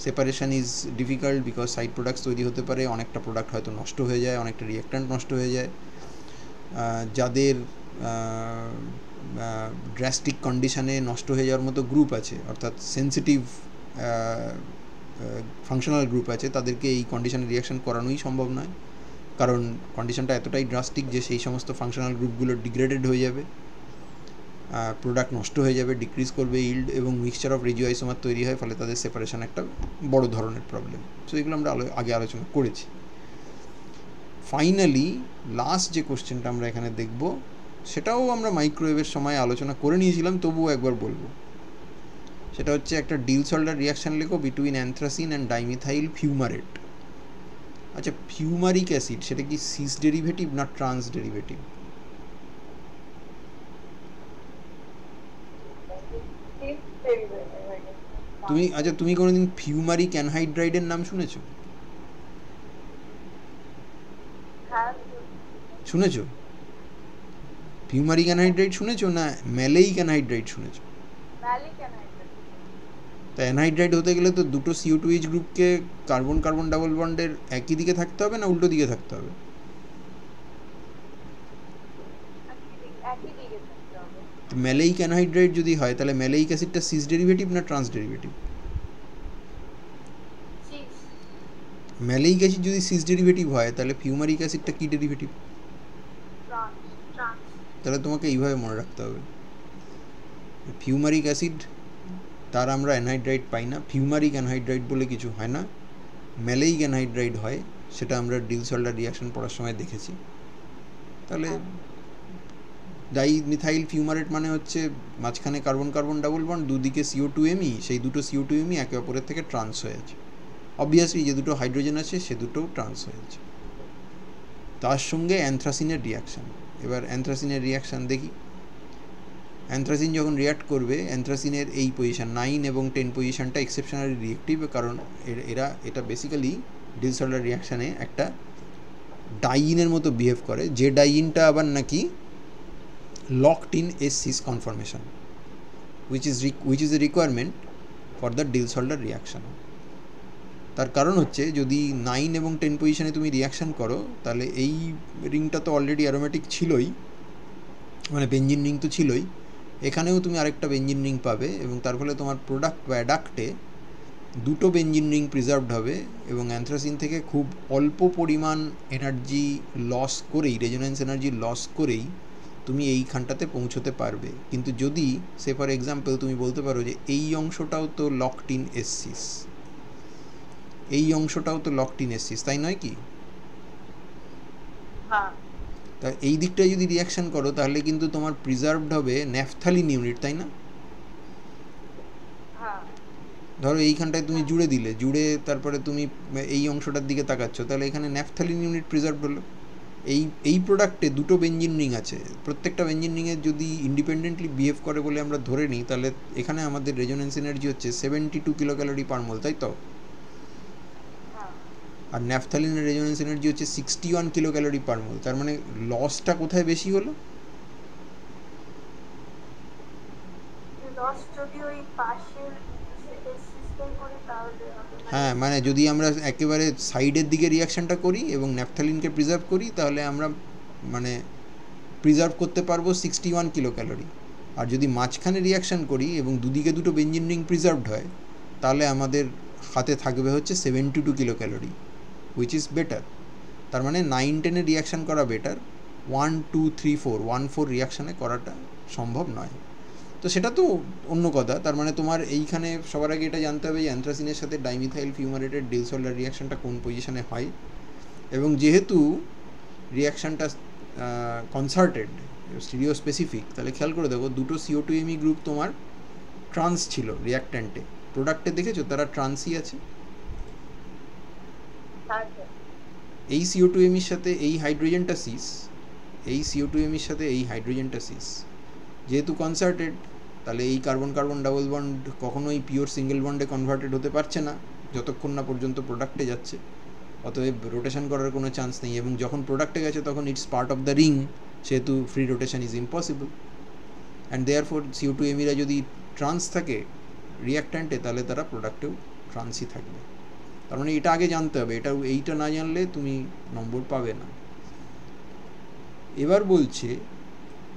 Separation is difficult because side products তৈরি হতে পারে, অনেকটা প্রোডাক্ট হয়তো নষ্ট হয়ে যায়, অনেকটা রিঅ্যাক্ট্যান্ট নষ্ট হয়ে যায়। যাদের ড্রাস্টিক কন্ডিশনে নষ্ট হয়ে যাওয়ার মতো গ্রুপ আছে, অর্থাৎ সেন্সিটিভ ফাংশনাল গ্রুপ আছে, তাদেরকে এই কন্ডিশনে রিয়াকশন করানোই সম্ভব নয়, কারণ কন্ডিশনটা এতটাই ড্রাস্টিক যে সেই সমস্ত ফাংশনাল গ্রুপগুলো ডিগ্রেডেড হয়ে যাবে, প্রোডাক্ট নষ্ট হয়ে যাবে, ডিক্রিজ করবে ইল্ড, এবং মিক্সচার অফ রেজিও আইসোমার তৈরি হয়, ফলে তাদের সেপারেশন একটা বড় ধরনের প্রবলেম। সো এগুলো আমরা আগে আলোচনা করেছি। ফাইনালি লাস্ট যে কোশ্চেনটা আমরা এখানে দেখব, সেটাও আমরা মাইক্রোওয়েভের সময় আলোচনা করে নিয়েছিলাম, তবুও একবার বলবো। সেটা হচ্ছে একটা ডিলসল্ডার রিয়াকশান লেখো between anthracene and dimethyl fumarate. আচ্ছা, ফিউমারিক অ্যাসিড সেটা কি সিস ডেরিভেটিভ না ট্রান্স ডেরিভেটিভ? তুমি কোনোদিন ফিউমারিক অ্যানহাইড্রাইডের নাম শুনেছো? শুনেছো? ফিউমারিক অ্যানহাইড্রাইড শুনেছো না ম্যালেইক অ্যানহাইড্রাইড শুনেছো? তা অ্যানহাইড্রাইড হতে গেলে তো দুটো CO2H গ্রুপকে কার্বন কার্বন ডাবল বন্ডের একই দিকে থাকতে হবে না উল্টো দিকে থাকতে হবে? ম্যালেইক অ্যানহাইড্রাইড যদি হয় তাহলে ম্যালেইক অ্যাসিডটা সিস ডেরিভেটিভ না ট্রান্স ডেরিভেটিভ? ম্যালেইক অ্যাসিড যদি সিস ডেরিভেটিভ হয় তাহলে ফিউমারিক অ্যাসিডটা কি ডেরিভেটিভ? তাহলে তোমাকে এইভাবে মনে রাখতে হবে, ফিউমারিক অ্যাসিড তার আমরা অ্যানহাইড্রাইড পাই না, ফিউমারিক অ্যানহাইড্রাইড বলে কিছু হয় না, ম্যালেইক অ্যানহাইড্রাইড হয়, সেটা আমরা ডিলসল্ডার রিয়াকশন পড়ার সময় দেখেছি। তাহলে ডাইমিথাইল ফিউমারেট মানে হচ্ছে মাঝখানে কার্বন কার্বন ডাবল বন্ড, দুদিকে CO2Me, সেই দুটো CO2Me একে অপরের থেকে ট্রান্স হয়ে আছে। অবভিয়াসলি যে দুটো হাইড্রোজেন আছে সে দুটোও ট্রান্স হয়ে আছে। তার সঙ্গে অ্যানথ্রাসিনের রিয়াকশান। এবার অ্যানথ্রাসিনের রিয়াকশান দেখি। অ্যানথ্রাসিন যখন রিয়াক্ট করবে, অ্যানথ্রাসিনের এই পজিশান 9 এবং 10 পজিশানটা এক্সেপশনালি রিয়েক্টিভ, কারণ এটা বেসিক্যালি ডিলসল্ডার রিয়াকশানে একটা ডাইইনের মতো বিহেভ করে, যে ডাইইনটা আবার নাকি locked in S-cis conformation, which is a requirement for the Diels-Alder reaction. তার কারণ হচ্ছে যদি 9 এবং 10 পজিশনে তুমি রিয়াকশান করো, তাহলে এই রিংটা তো অলরেডি অ্যারোমেটিক ছিলই, মানে বেঞ্জিন রিং তো ছিলই, এখানেও তুমি আরেকটা বেঞ্জিন রিং পাবে, এবং তার ফলে তোমার প্রোডাক্ট বা অ্যাডাক্টে দুটো বেঞ্জিন রিং প্রিজার্ভড হবে, এবং অ্যানথ্রাসিন থেকে খুব অল্প পরিমাণ এনার্জি লস করেই, রেজোনেন্স এনার্জি লস করেই তুমি এইখানটাতে পৌঁছতে পারবে। কিন্তু যদি সে ফর এক্সাম্পল তুমি বলতে পারো যে এই অংশটাও তো লকড ইন S-cis, এই অংশটাও তো লকড ইন S-cis, তাই নয় কি? তা এই দিকটায় যদি রিয়াকশান করো তাহলে কিন্তু তোমার প্রিজার্ভড হবে ন্যাফথালিন ইউনিট, তাই না? ধরো এইখানটায় তুমি জুড়ে দিলে, জুড়ে তারপরে তুমি এই অংশটার দিকে তাকাচ্ছ, তাহলে এখানে ন্যাফথালিন ইউনিট প্রিজার্ভড হলো। এই প্রোডাক্টে দুটো বেঞ্জিন রিং আছে, প্রত্যেকটা বেঞ্জিন রিংয়ের যদি ইন্ডিপেন্ডেন্টলি বিহেভ করে বলে আমরা ধরে নিই, তাহলে এখানে আমাদের রেজোনেন্স এনার্জি হচ্ছে 72 কিলোক্যালোরি পার মোল, তাই তো? আর ন্যাফথালিনের রেজোনেন্স এনার্জি হচ্ছে 61 কিলোক্যালোরি পার মোল। তার মানে লসটা কোথায় বেশি হলো? হ্যাঁ, মানে যদি আমরা একেবারে সাইডের দিকে রিয়াকশানটা করি এবং ন্যাফথালিনকে প্রিজার্ভ করি, তাহলে আমরা মানে প্রিজার্ভ করতে পারবো 61 কিলোক্যালোরি। আর যদি মাঝখানে রিয়াকশান করি এবং দুদিকে দুটো বেঞ্জিন রিং প্রিজার্ভড হয়, তাহলে আমাদের হাতে থাকবে হচ্ছে 72 কিলোক্যালোরি, হুইচ ইজ বেটার। তার মানে 9-10-এ রিয়াকশান করা বেটার, 1, 2, 3, 4 1-4 রিয়াকশানে করাটা সম্ভব নয়। তো সেটা তো অন্য কথা। তার মানে তোমার এইখানে সবার আগে এটা জানতে হবে যে অ্যানথ্রাসিনের সাথে ডাইমিথাইল ফিউমারেটের ডিলসল্ডার রিয়াকশানটা কোন পজিশনে হয়, এবং যেহেতু রিয়াকশানটা কনসার্টেড, স্টিরিও স্পেসিফিক, তাহলে খেয়াল করে দেখো দুটো CO2Me গ্রুপ তোমার ট্রান্স ছিল রিয়াক্ট্যান্টে, প্রোডাক্টে দেখেছো তারা ট্রান্সই আছে। এই CO2Me সাথে এই হাইড্রোজেনটা সিস, এই CO2Me সাথে এই হাইড্রোজেনটা সিস, যেহেতু কনসার্টেড, তাহলে এই কার্বন কার্বন ডাবল বন্ড কখনোই পিওর সিঙ্গেল বন্ডে কনভার্টেড হতে পারছে না যতক্ষণ না পর্যন্ত প্রোডাক্টে যাচ্ছে, অতএব রোটেশন করার কোনো চান্স নেই, এবং যখন প্রোডাক্টে গেছে তখন it's part of the ring, সেহেতু free rotation is impossible. And therefore CO2Me-রা যদি ট্রান্স থাকে রিয়াক্ট্যান্টে, তাহলে তারা প্রোডাক্টেও ট্রান্সই থাকবে। তার মানে এটা আগে জানতে হবে, এইটা না জানলে তুমি নম্বর পাবে না। এবার বলছে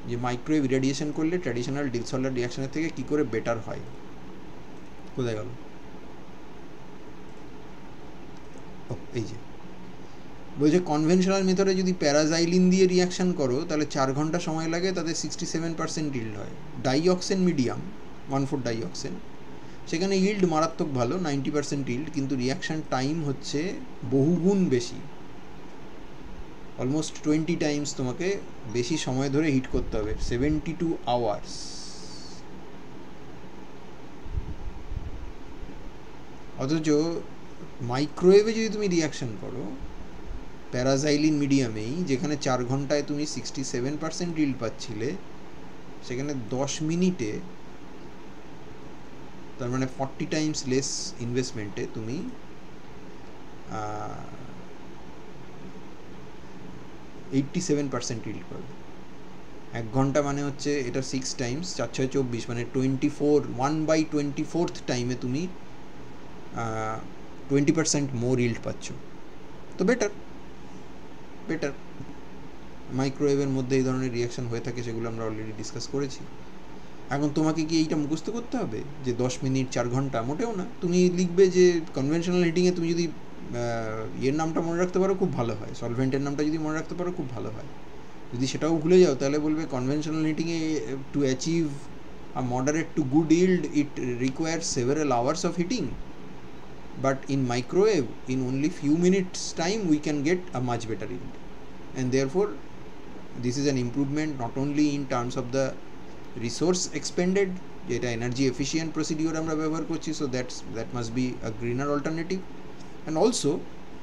যে মাইক্রোওয়েভ ইরেডিয়েশন করলে ট্র্যাডিশনাল ডিসঅর্ডার রিয়াকশনের থেকে কী করে বেটার হয়। কোথায় গেল? ও এই যে বলছে কনভেনশনাল মেথডে যদি প্যারাজাইলিন দিয়ে রিয়াকশান করো তাহলে 4 ঘন্টা সময় লাগে, তাতে 67% ইল্ড হয়। ডাইঅক্সেন মিডিয়াম 1,4 ডাইঅক্সেন, সেখানে ইল্ড মারাত্মক ভালো 90% ইল্ড, কিন্তু রিয়াকশান টাইম হচ্ছে বহুগুণ বেশি, অলমোস্ট 20 টাইমস তোমাকে বেশি সময় ধরে হিট করতে হবে, 72 আওয়ার্স। অথচ মাইক্রোওয়েভে যদি তুমি রিয়াকশান করো প্যারাজাইলিন মিডিয়ামেই, যেখানে 4 ঘন্টায় তুমি 67% ইল্ড পাচ্ছিলে, সেখানে 10 মিনিটে, তার মানে 40 টাইমস লেস ইনভেস্টমেন্টে তুমি 87% ইল্ড পাবে। 1 ঘন্টা মানে হচ্ছে এটা 6 টাইমস, 4 6 24, মানে 1/24 টাইমে তুমি 20% মোর ইল্ড পাচ্ছ। তো বেটার মাইক্রোওয়েভের মধ্যে এই ধরনের রিয়াকশান হয়ে থাকে, সেগুলো আমরা অলরেডি ডিসকাস করেছি। এখন তোমাকে কি এইটা মুখস্থ করতে হবে যে 10 মিনিট 4 ঘন্টা? মোটেও না। তুমি লিখবে যে কনভেনশনাল হিটিংয়ে তুমি যদি এর নামটা মনে রাখতে পারো খুব ভালো হয়, সলভেন্টের নামটা যদি মনে রাখতে পারো খুব ভালো হয়। যদি সেটাও ভুলে যাও তাহলে বলবে কনভেনশনাল হিটিংয়ে to achieve a moderate to good yield it requires several hours of heating, but in microwave in only few minutes time we can get a much better yield, and therefore this is an improvement not only in terms of the resource expended, যেটা energy efficient procedure আমরা ব্যবহার করছি, so that must be a greener alternative, and also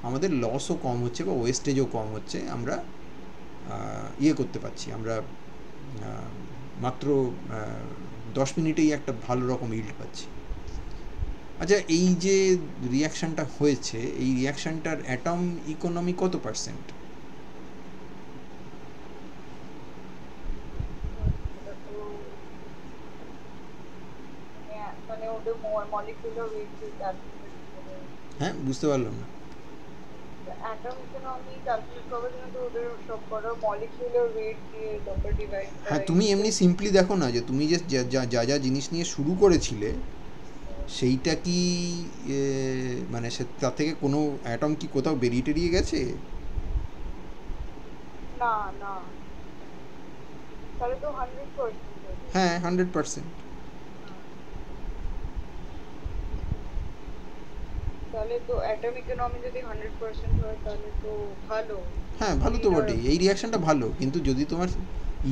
আমাদের লসও কম হচ্ছে বা ওয়েস্টেজও কম হচ্ছে, আমরা ইয়ে করতে পারছি, আমরা মাত্র 10 মিনিটেই একটা ভালো রকম ইল্ড পাচ্ছি। আচ্ছা, এই যে রিয়াকশানটা হয়েছে, এই রিয়াকশানটার অ্যাটম ইকোনমি কত পার্সেন্ট? হ্যাঁ, বুঝতে পারলাম না। হ্যাঁ, তুমি এমনি সিম্পলি দেখো না যে তুমি যে যা যা জিনিস নিয়ে শুরু করেছিলে সেইটা কি মানে তার থেকে কোনো অ্যাটম কি কোথাও বেরিয়ে টেরিয়ে গেছে? না না, তাহলে তো 100%। হ্যাঁ, 100%। তাহলে তো অ্যাটম ইকোনমি যদি 100% হয় তাহলে তো ভালো। হ্যাঁ, ভালো তো বটেই, এই রিয়াকশনটা ভালো, কিন্তু যদি তোমার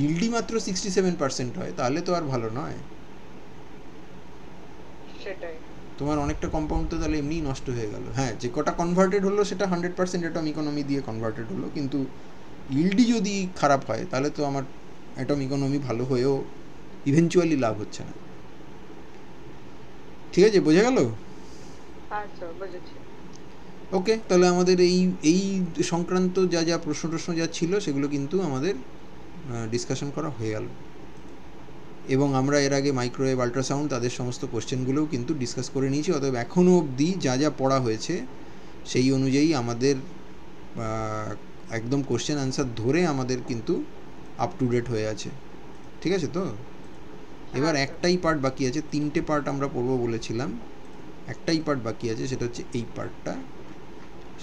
ইল্ডই মাত্র 67% হয় তাহলে তো আর ভালো নয়। সেটাই, তোমার অনেকটা কম্পাউন্ড তো তাহলে এমনিই নষ্ট হয়ে গেল। হ্যাঁ, যে কটা কনভার্টেড হলো সেটা 100% অ্যাটম ইকোনমি দিয়ে কনভার্টেড হলো, কিন্তু ইল্ডই যদি খারাপ হয় তাহলে তো আমার অ্যাটম ইকোনমি ভালো হয়েও ইভেনচুয়ালি লাভ হচ্ছে না। ঠিক আছে, বোঝা গেল? আচ্ছা, বুঝেছি। ওকে, তাহলে আমাদের এই সংক্রান্ত যা প্রশ্ন যা ছিল সেগুলো কিন্তু আমাদের ডিসকাশন করা হয়ে গেল, এবং আমরা এর আগে মাইক্রোওয়েভ, আল্ট্রাসাউন্ড তাদের সমস্ত কোশ্চেনগুলোও কিন্তু ডিসকাস করে নিয়েছি। অতএব এখনও অবধি যা পড়া হয়েছে সেই অনুযায়ী আমাদের একদম কোশ্চেন আনসার ধরে আমাদের কিন্তু আপ টু ডেট হয়ে আছে। ঠিক আছে তো? এবার একটাই পার্ট বাকি আছে, 3টে পার্ট আমরা পড়বো বলেছিলাম, একটাই পার্ট বাকি আছে, সেটা হচ্ছে এই পার্টটা,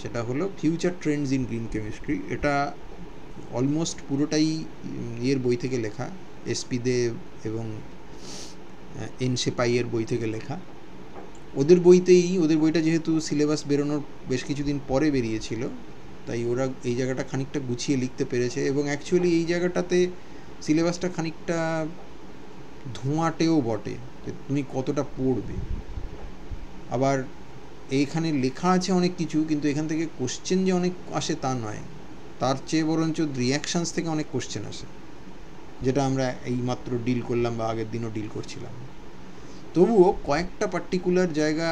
সেটা হলো future Trends in green chemistry. এটা অলমোস্ট পুরোটাই এর বই থেকে লেখা, এসপি দেব এবং এন সেপাইয়ের বই থেকে লেখা। ওদের বইটা যেহেতু সিলেবাস বেরোনোর বেশ কিছুদিন পরে বেরিয়েছিল, তাই ওরা এই জায়গাটা খানিকটা গুছিয়ে লিখতে পেরেছে, এবং অ্যাকচুয়ালি এই জায়গাটাতে সিলেবাসটা খানিকটা ধোঁয়াটেও বটে, যে তুমি কতটা পড়বে। আবার এইখানে লেখা আছে অনেক কিছু, কিন্তু এখান থেকে কোশ্চেন যে অনেক আসে তা নয়, তার চেয়ে বরঞ্চ রিয়াকশানস থেকে অনেক কোশ্চেন আসে, যেটা আমরা এইমাত্র ডিল করলাম বা আগের দিনও ডিল করছিলাম। তবুও কয়েকটা পার্টিকুলার জায়গা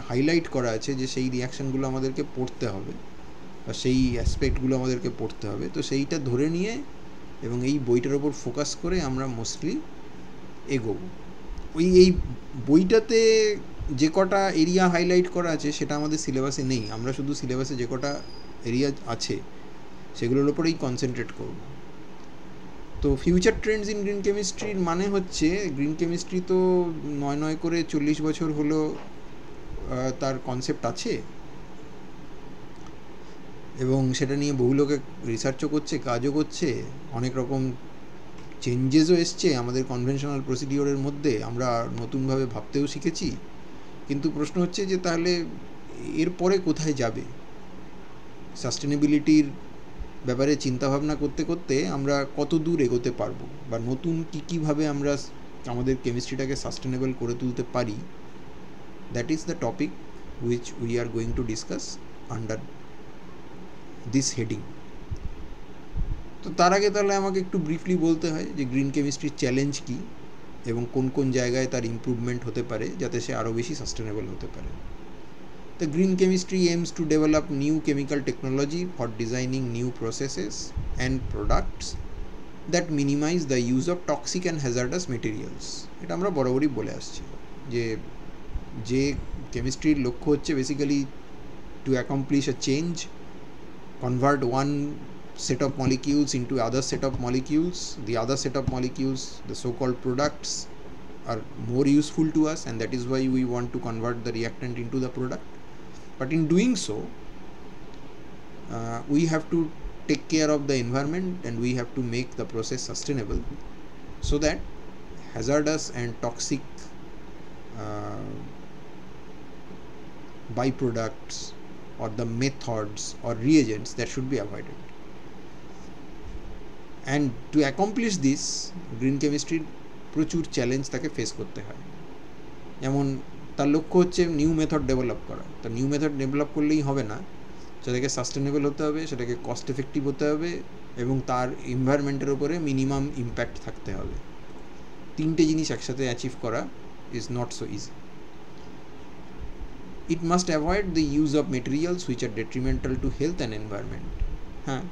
হাইলাইট করা আছে যে সেই রিয়াকশানগুলো আমাদেরকে পড়তে হবে বা সেই অ্যাসপেক্টগুলো আমাদেরকে পড়তে হবে। তো সেইটা ধরে নিয়ে এবং এই বইটার ওপর ফোকাস করে আমরা মোস্টলি এগোবো। এই বইটাতে যে কটা এরিয়া হাইলাইট করা আছে সেটা আমাদের সিলেবাসে নেই, আমরা শুধু সিলেবাসে যে কটা এরিয়া আছে সেগুলোর ওপরেই কনসেন্ট্রেট করব। তো ফিউচার ট্রেন্ডস ইন গ্রিন কেমিস্ট্রির মানে হচ্ছে গ্রিন কেমিস্ট্রি তো নয় করে 40 বছর হলো তার কনসেপ্ট আছে, এবং সেটা নিয়ে বহু লোকে রিসার্চও করছে, কাজও করছে, অনেক রকম চেঞ্জেসও এসছে আমাদের কনভেনশনাল প্রসিডিওরের মধ্যে, আমরা নতুনভাবে ভাবতেও শিখেছি। কিন্তু প্রশ্ন হচ্ছে যে তাহলে এরপরে কোথায় যাবে? সাস্টেনেবিলিটির ব্যাপারে চিন্তাভাবনা করতে করতে আমরা কত দূর এগোতে পারবো, বা নতুন কীভাবে আমরা আমাদের কেমিস্ট্রিটাকে সাস্টেনেবল করে তুলতে পারি, that is the topic which we are going to discuss under this heading. তো তার আগে তাহলে আমাকে একটু ব্রিফলি বলতে হয় যে গ্রিন কেমিস্ট্রির চ্যালেঞ্জ কী এবং কোন কোন জায়গায় তার ইমপ্রুভমেন্ট হতে পারে যাতে সে আরও বেশি সাস্টেনেবল হতে পারে। The green chemistry aims to develop new chemical technology for designing new processes and products that minimize the use of toxic and hazardous materials. এটা আমরা বরাবরই বলে আসছি যে কেমিস্ট্রির লক্ষ্য হচ্ছে basically to accomplish a change, convert one set of molecules into other set of molecules. The other set of molecules, the so-called products, are more useful to us, and that is why we want to convert the reactant into the product. But in doing so, we have to take care of the environment and we have to make the process sustainable so that hazardous and toxic byproducts or the methods or reagents that should be avoided. And to accomplish this, green chemistry প্রচুর challenge তাকে face করতে হয়। যেমন তার লক্ষ্য হচ্ছে new method develop করা। তা নিউ মেথড ডেভেলপ করলেই হবে না, সেটাকে সাস্টেনেবল হতে হবে, সেটাকে কস্ট এফেক্টিভ হতে হবে, এবং তার এনভায়রনমেন্টের উপরে মিনিমাম ইম্প্যাক্ট থাকতে হবে। তিনটে জিনিস একসাথে অ্যাচিভ করা is not so easy. It must avoid the use of materials which are detrimental to health and environment. হ্যাঁ,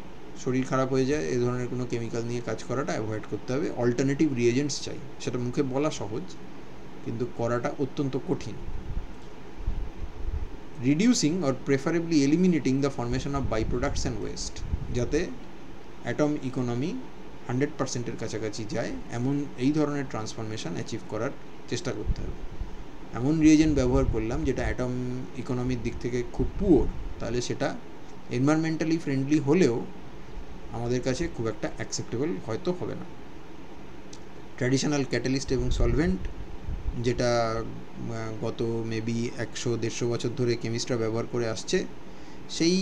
শরীর খারাপ হয়ে যায় এই ধরনের কোনো কেমিক্যাল নিয়ে কাজ করাটা অ্যাভয়েড করতে হবে। অল্টারনেটিভ রিয়েজেন্টস চাই, সেটা মুখে বলা সহজ কিন্তু করাটা অত্যন্ত কঠিন। Reducing or preferably eliminating the formation of by products and waste, যাতে অ্যাটম ইকোনমি 100%-এর কাছাকাছি যায় এমন এই ধরনের ট্রান্সফরমেশন অ্যাচিভ করার চেষ্টা করতে হবে। এমন রিয়েজেন্ট ব্যবহার করলাম যেটা অ্যাটম ইকোনমির দিক থেকে খুব পুয়ার, তাহলে সেটা এনভায়রনমেন্টালি ফ্রেন্ডলি হলেও আমাদের কাছে খুব একটা অ্যাকসেপ্টেবল হয়তো হবে না। ট্র্যাডিশনাল ক্যাটালিস্ট এবং সলভেন্ট, যেটা গত মেবি 100-150 বছর ধরে কেমিস্টরা ব্যবহার করে আসছে, সেই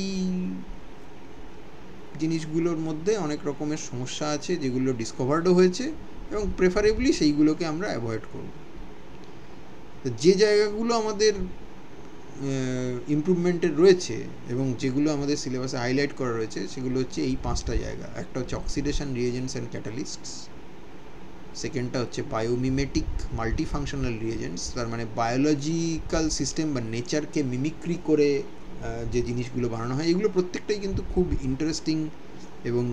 জিনিসগুলোর মধ্যে অনেক রকমের সমস্যা আছে যেগুলো ডিসকভার্ডও হয়েছে, এবং প্রেফারেবলি সেইগুলোকে আমরা অ্যাভয়েড করব। যে জায়গাগুলো আমাদের ইমপ্রুভমেন্টের রয়েছে এবং যেগুলো আমাদের সিলেবাসে হাইলাইট করা রয়েছে সেগুলো হচ্ছে এই 5টা জায়গা। একটা হচ্ছে অক্সিডেশন রিয়েজেন্টস অ্যান্ড ক্যাটালিস্টস, সেকেন্ডটা হচ্ছে বায়োমিমেটিক মাল্টিফাংশনাল রিয়েজেন্টস, তার মানে বায়োলজিক্যাল সিস্টেম বা নেচারকে মিমিক্রি করে যে জিনিসগুলো বানানো হয়, এগুলো প্রত্যেকটাই কিন্তু খুব ইন্টারেস্টিং এবং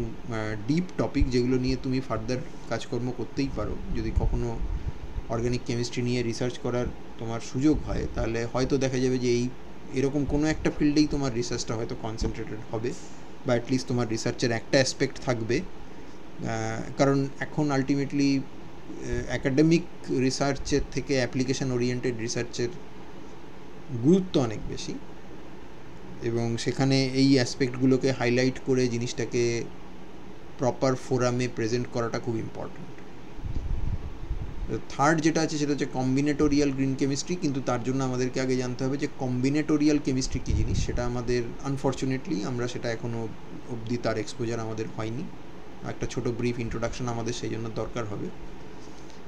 ডিপ টপিক, যেগুলো নিয়ে তুমি ফার্দার কাজকর্ম করতেই পারো। যদি কখনো অর্গ্যানিক কেমিস্ট্রি নিয়ে রিসার্চ করার তোমার সুযোগ হয়, তাহলে হয়তো দেখা যাবে যে এরকম কোনো একটা ফিল্ডেই তোমার রিসার্চটা হয়তো কনসেন্ট্রেটেড হবে, বা অ্যাটলিস্ট তোমার রিসার্চের একটা অ্যাসপেক্ট থাকবে। কারণ এখন আলটিমেটলি অ্যাকাডেমিক রিসার্চের থেকে অ্যাপ্লিকেশন ওরিয়েন্টেড রিসার্চের গুরুত্ব অনেক বেশি, এবং সেখানে এই অ্যাসপেক্টগুলোকে হাইলাইট করে জিনিসটাকে প্রপার ফোরামে প্রেজেন্ট করাটা খুব ইম্পর্ট্যান্ট। থার্ড যেটা আছে সেটা হচ্ছে কম্বিনেটোরিয়াল গ্রিন কেমিস্ট্রি, কিন্তু তার জন্য আমাদেরকে আগে জানতে হবে যে কম্বিনেটোরিয়াল কেমিস্ট্রি কী জিনিস। সেটা আমাদের আনফর্চুনেটলি আমরা সেটা এখনও অবধি তার এক্সপোজার আমাদের হয়নি। একটা ছোটো ব্রিফ ইন্ট্রোডাকশন আমাদের সেই জন্য দরকার হবে।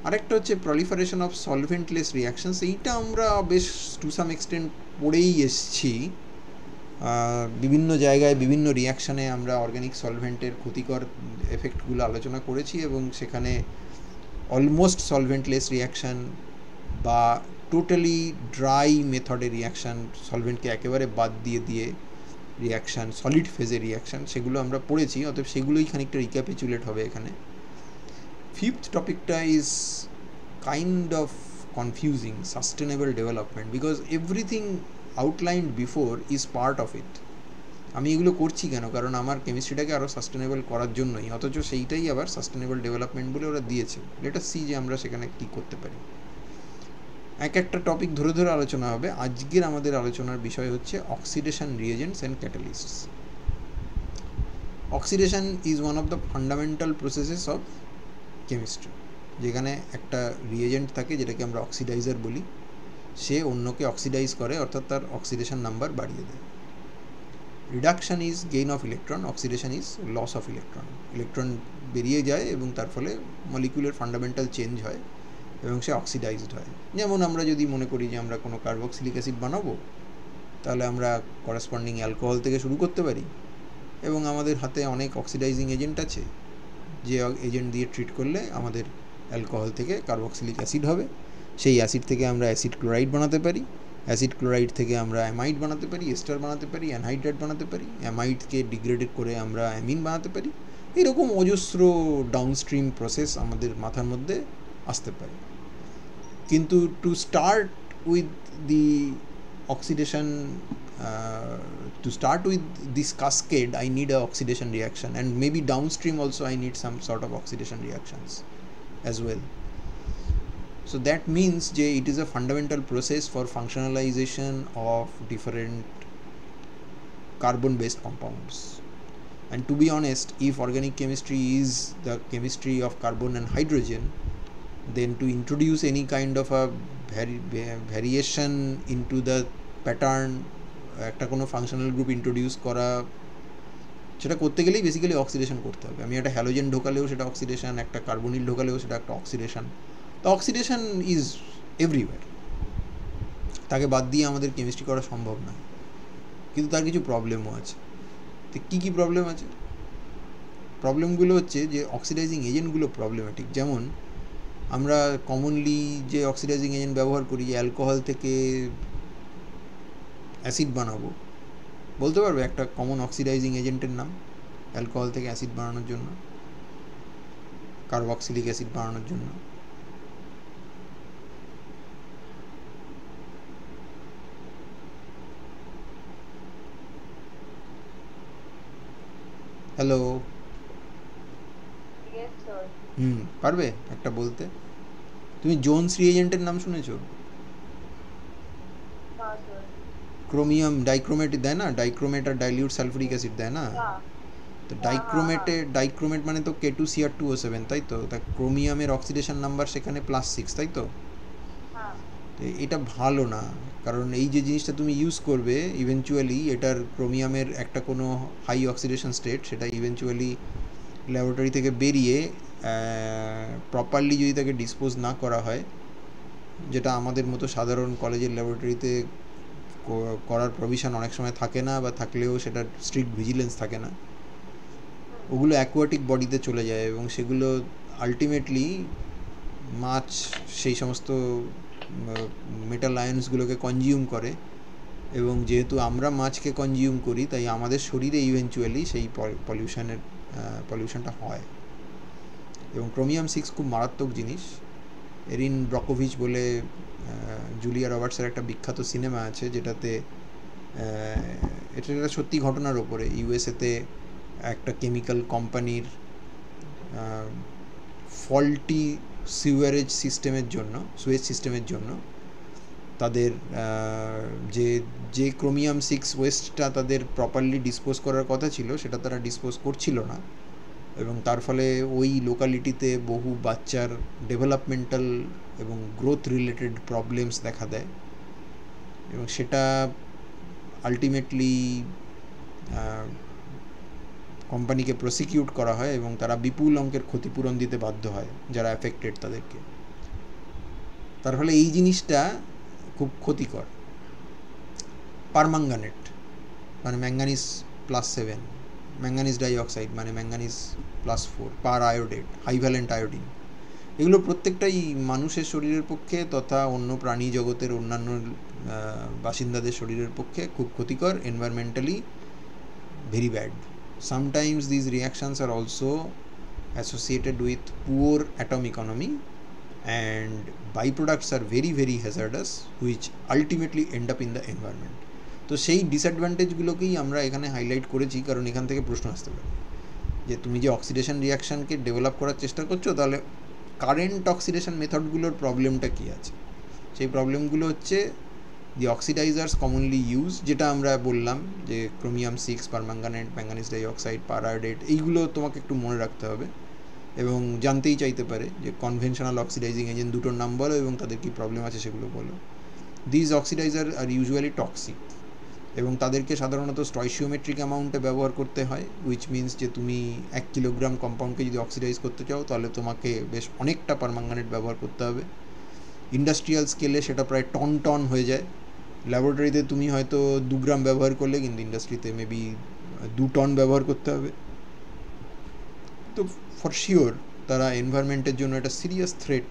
আরেকটা হচ্ছে প্রলিফারেশন অফ সলভেন্টলেস রিয়াকশনস, এইটা আমরা বেশ টু সাম এক্সটেন্ট পড়েই এসছি। বিভিন্ন জায়গায় বিভিন্ন রিয়াকশানে আমরা অর্গ্যানিক সলভেন্টের ক্ষতিকর এফেক্টগুলো আলোচনা করেছি, এবং সেখানে অলমোস্ট সলভেন্টলেস রিয়াকশান বা টোটালি ড্রাই মেথডে রিয়াকশান, সলভেন্টকে একেবারে বাদ দিয়ে রিয়াকশান, সলিড ফেজে রিয়াকশান, সেগুলো আমরা পড়েছি। অতএব সেগুলোই খানিকটা রিক্যাপিচুলেট হবে এখানে। ফিফথ টপিকটা is kind of confusing, sustainable development, because everything outlined before is part of it. আমি এগুলো করছি কেন, কারণ আমার কেমিস্ট্রিটাকে আরও সাস্টেনেবল করার জন্যই, অথচ সেইটাই আবার সাস্টেনেবল ডেভেলপমেন্ট বলে ওরা দিয়েছে। লেট আস সি যে আমরা সেখানে কী করতে পারি। এক একটা টপিক ধরে ধরে আলোচনা হবে। আজকের আমাদের আলোচনার বিষয় হচ্ছে oxidation reagents and catalysts. Oxidation is one of the fundamental processes of chemistry, যেখানে একটা রিয়েজেন্ট থাকে যেটাকে আমরা অক্সিডাইজার বলি, সে অন্যকে অক্সিডাইজ করে, অর্থাৎ তার অক্সিডেশন নাম্বার বাড়িয়ে দেয়। Reduction is gain of electron, oxidation is loss of electron. Electron বেরিয়ে যায় এবং তার ফলে মলিকুলের ফান্ডামেন্টাল চেঞ্জ হয় এবং সে অক্সিডাইজড হয়। যেমন আমরা যদি মনে করি যে আমরা কোনো কার্বক্সিলিক অ্যাসিড বানাবো, তাহলে আমরা করেসপন্ডিং অ্যালকোহল থেকে শুরু করতে পারি, এবং আমাদের হাতে অনেক অক্সিডাইজিং এজেন্ট আছে, যে এজেন্ট দিয়ে ট্রিট করলে আমাদের অ্যালকোহল থেকে কার্বক্সিলিক অ্যাসিড হবে। সেই অ্যাসিড থেকে আমরা অ্যাসিড ক্লোরাইড বানাতে পারি, অ্যাসিড ক্লোরাইড থেকে আমরা অ্যামাইড বানাতে পারি, এস্টার বানাতে পারি, অ্যানহাইড্রাইড বানাতে পারি, অ্যামাইডকে ডিগ্রেডেড করে আমরা অ্যামিন বানাতে পারি। এরকম অজস্র ডাউনস্ট্রিম প্রসেস আমাদের মাথার মধ্যে আসতে পারে। কিন্তু to start with the oxidation, to start with this cascade, I need a oxidation reaction, and maybe downstream also I need some sort of oxidation reactions as well. So that means যে it is a fundamental process for functionalization of different carbon based compounds. And to be honest, if organic chemistry is the chemistry of carbon and hydrogen, then to introduce any kind of a variation into the pattern, একটা কোনো functional group introduce করা, সেটা করতে গেলেই basically oxidation করতে হবে। আমি একটা হ্যালোজেন ঢোকালেও সেটা অক্সিডেশন, একটা কার্বনিল ঢোকালেও সেটা একটা অক্সিডেশন। তো অক্সিডেশন ইজ এভরিওয়্যার, তাকে বাদ দিয়ে আমাদের কেমিস্ট্রি করা সম্ভব নয়। কিন্তু তার কিছু প্রবলেমও আছে। তো কী কী প্রবলেম আছে? প্রবলেমগুলো হচ্ছে যে অক্সিডাইজিং এজেন্টগুলো প্রবলেমেটিক। যেমন আমরা কমনলি যে অক্সিডাইজিং এজেন্ট ব্যবহার করি, অ্যালকোহল থেকে অ্যাসিড বানাবো, বলতে পারবে একটা কমন অক্সিডাইজিং এজেন্টের নাম অ্যালকোহল থেকে অ্যাসিড বানানোর জন্য, কার্বক্সিলিক অ্যাসিড বানানোর জন্য? হ্যালো, পারবে একটা বলতে? তুমি জোনস রিএজেন্টের নাম শুনেছো? ক্রোমিয়াম ডাইক্রোমেট দেয় না, ডাইক্রোমেট আর ডাইলিউট সালফুরিক অ্যাসিড দেয় না? তো ডাইক্রোমেট মানে তো K2Cr2O7, তাই তো? তা ক্রোমিয়ামের অক্সিডেশন নাম্বার সেখানে +6, তাই তো? এটা ভালো না, কারণ এই যে জিনিসটা তুমি ইউজ করবে ইভেনচুয়ালি এটার ক্রোমিয়ামের একটা কোনো হাই অক্সিডেশন স্টেট, সেটা ইভেনচুয়ালি ল্যাবরেটরি থেকে বেরিয়ে প্রপারলি যদি তাকে ডিসপোজ না করা হয়, যেটা আমাদের মতো সাধারণ কলেজের ল্যাবরেটরিতে করার প্রভিশন অনেক সময় থাকে না, বা থাকলেও সেটা স্ট্রিক্ট ভিজিলেন্স থাকে না, ওগুলো অ্যাকোয়াটিক বডিতে চলে যায় এবং সেগুলো আলটিমেটলি মাছ সেই সমস্ত মেটাল আয়ন্সগুলোকে কনজিউম করে, এবং যেহেতু আমরা মাছকে কনজিউম করি, তাই আমাদের শরীরে ইভেনচুয়ালি সেই পলিউশনটা হয়। এবং ক্রোমিয়াম 6 খুব মারাত্মক জিনিস। এরিন ব্রকোভিচ বলে জুলিয়া রবার্টসের একটা বিখ্যাত সিনেমা আছে, যেটাতে এটা একটা সত্যি ঘটনার ওপরে। ইউএসএতে একটা কেমিক্যাল কোম্পানির ফল্টি সিউয়ারেজ সিস্টেমের জন্য তাদের যে ক্রোমিয়াম 6 ওয়েস্টটা তাদের প্রপারলি ডিসপোজ করার কথা ছিল, সেটা তারা ডিসপোজ করছিল না, এবং তার ফলে ওই লোকালিটিতে বহু বাচ্চার ডেভেলপমেন্টাল এবং গ্রোথ রিলেটেড প্রবলেমস দেখা দেয়, এবং সেটা আলটিমেটলি কোম্পানিকে প্রসিকিউট করা হয় এবং তারা বিপুল অঙ্কের ক্ষতিপূরণ দিতে বাধ্য হয় যারা অ্যাফেক্টেড তাদেরকে। তার ফলে এই জিনিসটা খুব ক্ষতিকর। পারম্যাঙ্গানেট মানে ম্যাঙ্গানিজ +7, ম্যাঙ্গানিজ ডাইঅক্সাইড মানে ম্যাঙ্গানিজ +4, পার আয়োডেট, হাইভ্যালেন্ট আয়োডিন, এগুলো প্রত্যেকটাই মানুষের শরীরের পক্ষে তথা অন্য প্রাণী জগতের অন্যান্য বাসিন্দাদের শরীরের পক্ষে খুব ক্ষতিকর, environmentally very bad. Sometimes these reactions are also associated with poor atom economy, and byproducts are very, very hazardous, which ultimately end up in the environment. তো সেই ডিসঅ্যাডভান্টেজগুলোকেই আমরা এখানে হাইলাইট করেছি, কারণ এখান থেকে প্রশ্ন আসতে পারে যে তুমি যে অক্সিডেশন রিয়াকশানকে ডেভেলপ করার চেষ্টা করছো, তাহলে কারেন্ট অক্সিডেশন মেথডগুলোর প্রবলেমটা কী আছে। সেই প্রবলেমগুলো হচ্ছে দি অক্সিডাইজার্স কমনলি ইউজ, যেটা আমরা বললাম যে ক্রোমিয়াম 6, পারম্যাঙ্গানেট, ম্যাঙ্গানিজ ডাইঅক্সাইড, পারাডেট, এইগুলো তোমাকে একটু মনে রাখতে হবে। এবং জানতেই চাইতে পারে যে কনভেনশনাল অক্সিডাইজিং এজেন্ট দুটোর নাম বলো এবং তাদের কী প্রবলেম আছে সেগুলো বলো। These oxidizer are usually toxic, এবং তাদেরকে সাধারণত স্টয়চিওমেট্রিক অ্যামাউন্টে ব্যবহার করতে হয়, উইচ মিনস যে তুমি 1 কিলোগ্রাম কম্পাউন্ডকে যদি অক্সিডাইজ করতে চাও তাহলে তোমাকে বেশ অনেকটা পারম্যাঙ্গানেট ব্যবহার করতে হবে। ইন্ডাস্ট্রিয়াল স্কেলে সেটা প্রায় টন টন হয়ে যায়। ল্যাবরেটরিতে তুমি হয়তো 2 গ্রাম ব্যবহার করলে, কিন্তু ইন্ডাস্ট্রিতে মেবি 2 টন ব্যবহার করতে হবে। তো ফর শিওর তারা এনভায়রনমেন্টের জন্য একটা সিরিয়াস থ্রেট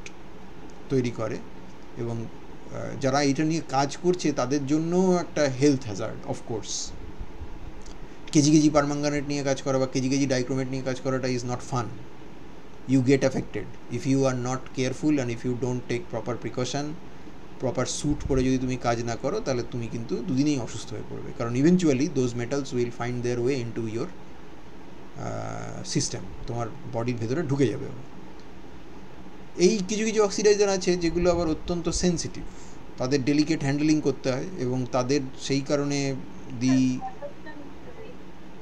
তৈরি করে, এবং যারা এটা নিয়ে কাজ করছে তাদের জন্যও একটা health Hazard of course. KG KG permanganate নিয়ে কাজ করা বা কেজি কেজি ডাইক্রোমেট নিয়ে কাজ করাটা is not fun. You get affected if you are not careful and if you don't take proper precaution, proper suit পরে যদি তুমি কাজ না করো তাহলে তুমি কিন্তু দুদিনেই অসুস্থ হয়ে পড়বে, কারণ eventually those metals will find there way into your system, তোমার বডির ভেতরে ঢুকে যাবে। এই কিছু কিছু অক্সিডাইজার আছে যেগুলো আবার অত্যন্ত সেন্সিটিভ, তাদের ডেলিকেট হ্যান্ডেলিং করতে হয়, এবং তাদের সেই কারণে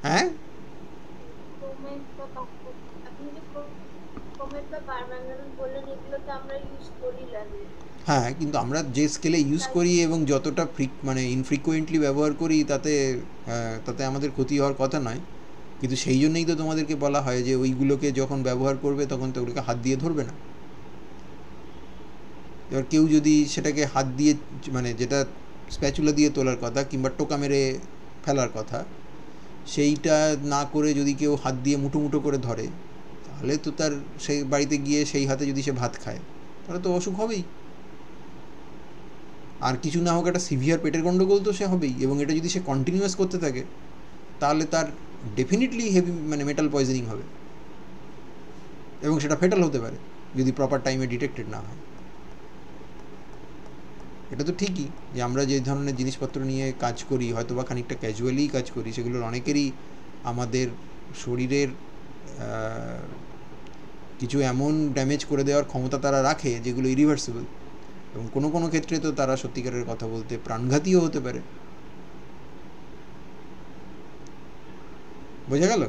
হ্যাঁ হ্যাঁ, কিন্তু আমরা যে স্কেলে ইউজ করি এবং যতটা মানে ইনফ্রিকুয়েন্টলি ব্যবহার করি তাতে আমাদের ক্ষতি হওয়ার কথা নয়, কিন্তু সেই জন্যই তো তোমাদেরকে বলা হয় যে ওইগুলোকে যখন ব্যবহার করবে তখন তো ওগুলোকে হাত দিয়ে ধরবে না। এবার কেউ যদি সেটাকে হাত দিয়ে, মানে যেটা স্প্যাচুলা দিয়ে তোলার কথা কিংবা টোকা মেরে ফেলার কথা, সেইটা না করে যদি কেউ হাত দিয়ে মুঠো মুঠো করে ধরে, তাহলে তো তার সেই বাড়িতে গিয়ে সেই হাতে যদি সে ভাত খায় তাহলে তো অসুখ হবেই, আর কিছু না হোক একটা সিভিয়ার পেটের গন্ডগোল তো সে হবেই। এবং এটা যদি সে কন্টিনিউয়াস করতে থাকে তাহলে তার ডেফিনেটলি হেভি মানে মেটাল পয়জনিং হবে, এবং সেটা ফেটাল হতে পারে যদি প্রপার টাইমে ডিটেক্টেড না হয়। এটা তো ঠিকই যে আমরা যে ধরনের জিনিসপত্র নিয়ে কাজ করি, হয়তো বা খানিকটা ক্যাজুয়ালি কাজ করি, সেগুলোর অনেকেরই আমাদের শরীরের কিছু এমন ড্যামেজ করে দেওয়ার ক্ষমতা তারা রাখে যেগুলো ইরিভার্সিবল, এবং কোনো কোনো ক্ষেত্রে তো তারা সত্যিকারের কথা বলতে প্রাণঘাতীও হতে পারে। বোঝা গেল?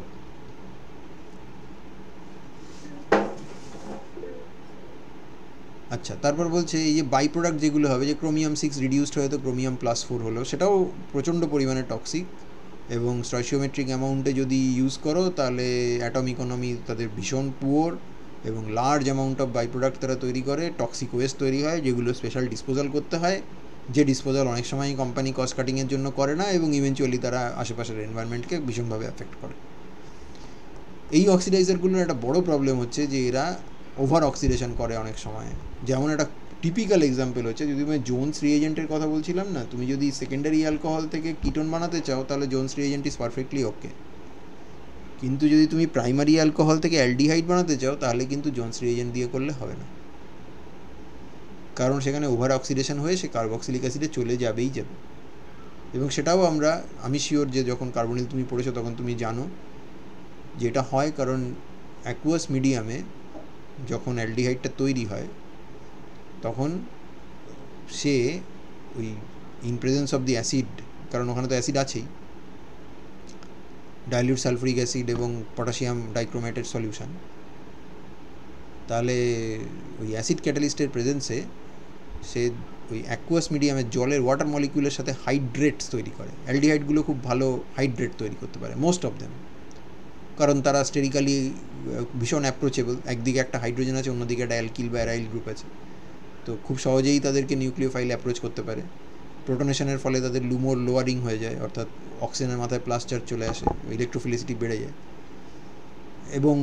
আচ্ছা, তারপর বলছে এই যে বাই প্রোডাক্ট যেগুলো হবে, যে ক্রোমিয়াম 6 রিডিউসড হয়ে তো ক্রোমিয়াম +4 হলো, সেটাও প্রচণ্ড পরিমাণে টক্সিক, এবং স্টয়চিওমেট্রিক অ্যামাউন্টে যদি ইউজ করো তাহলে অ্যাটম ইকোনমি তাদের ভীষণ পুয়ার, এবং large amount of by product তারা তৈরি করে, টক্সিক ওয়েস্ট তৈরি হয় যেগুলো স্পেশাল ডিসপোজাল করতে হয়, যে ডিসপোজাল অনেক সময় কোম্পানি কস্ট কাটিংয়ের জন্য করে না, এবং ইভেনচুয়ালি তারা আশেপাশের এনভায়রনমেন্টকে ভীষণভাবে অ্যাফেক্ট করে। এই অক্সিডাইজারগুলোর একটা বড় প্রবলেম হচ্ছে যে এরা ওভার অক্সিডেশন করে অনেক সময়। যেমন একটা টিপিক্যাল এক্সাম্পল হচ্ছে, যদি আমি জোনস রিএজেন্টের কথা বলছিলাম না, তুমি যদি সেকেন্ডারি অ্যালকোহল থেকে কিটোন বানাতে চাও তাহলে জোনস রিএজেন্ট ইজ পারফেক্টলি ওকে, কিন্তু যদি তুমি প্রাইমারি অ্যালকোহল থেকে অ্যালডিহাইড বানাতে চাও তাহলে কিন্তু জোনস রিএজেন্ট দিয়ে করলে হবে না, কারণ সেখানে ওভার অক্সিডেশন হয়ে সে কার্বক্সিলিক অ্যাসিডে চলে যাবেই যাবে। এবং সেটাও আমি শিওর যে যখন কার্বনিল তুমি পড়েছো তখন তুমি জানো যে এটা হয়, কারণ অ্যাকুয়াস মিডিয়ামে যখন অ্যালডিহাইডটা তৈরি হয় তখন সে ওই in presence of the acid, কারণ ওখানে তো অ্যাসিড আছেই, ডাইলিউট সালফুরিক অ্যাসিড এবং পটাশিয়াম ডাইক্রোমেটের সলিউশন, তাহলে ওই অ্যাসিড ক্যাটালিস্টের প্রেজেন্সে সে ওই অ্যাকুয়াস মিডিয়ামের জলের ওয়াটার মলিকিউলের সাথে হাইড্রেটস তৈরি করে। অ্যালডিহাইডগুলো খুব ভালো হাইড্রেট তৈরি করতে পারে, মোস্ট অফ দেম, কারণ তারা স্টেরিক্যালি ভীষণ অ্যাপ্রোচেবল। একদিকে একটা হাইড্রোজেন আছে, অন্যদিকে একটা অ্যালকিল বা অ্যারাইল গ্রুপ আছে, তো খুব সহজেই তাদেরকে নিউক্লিওফাইল অ্যাপ্রোচ করতে পারে। প্রোটনেশনের ফলে তাদের লুমোর লোয়ারিং হয়ে যায়, অর্থাৎ অক্সিজেনের মাথায় প্লাস চার্জ চলে আসে, ইলেকট্রোফিলিসিটি বেড়ে যায়। এবং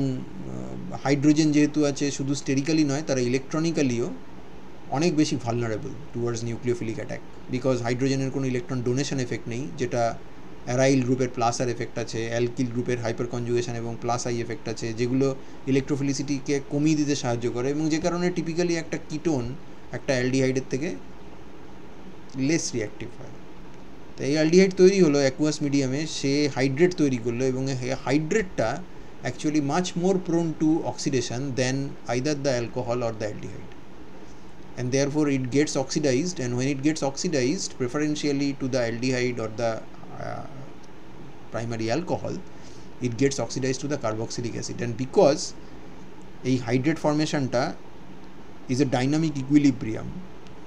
হাইড্রোজেন যেহেতু আছে, শুধু স্টেরিক্যালি নয়, তারা ইলেকট্রনিক্যালিও অনেক বেশি vulnerable towards nucleophilic attack, because হাইড্রোজেনের কোনো ইলেকট্রন ডোনেশন এফেক্ট নেই, যেটা অ্যারাইল গ্রুপের প্লাস আর এফেক্ট আছে, অ্যালকিল গ্রুপের হাইপার কনজুগেশন এবং প্লাস আই এফেক্ট আছে, যেগুলো ইলেকট্রোফিলিসিটিকে কমিয়ে দিতে সাহায্য করে, এবং যে কারণে টিপিক্যালি একটা কিটোন একটা অ্যালডিহাইডের থেকে লেস রিঅ্যাক্টিভ হয়। তো এই অ্যালডিহাইড তৈরি হলো অ্যাকুয়াস মিডিয়ামে, সে হাইড্রেট তৈরি করলো এবং এই হাইড্রেটটা actually much more prone to oxidation than either the alcohol or the aldehyde, and therefore it gets oxidized, and when it gets oxidized preferentially to the aldehyde or the primary alcohol, it gets oxidized to the carboxylic acid. And because এই hydrate ফর্মেশনটা is a dynamic equilibrium,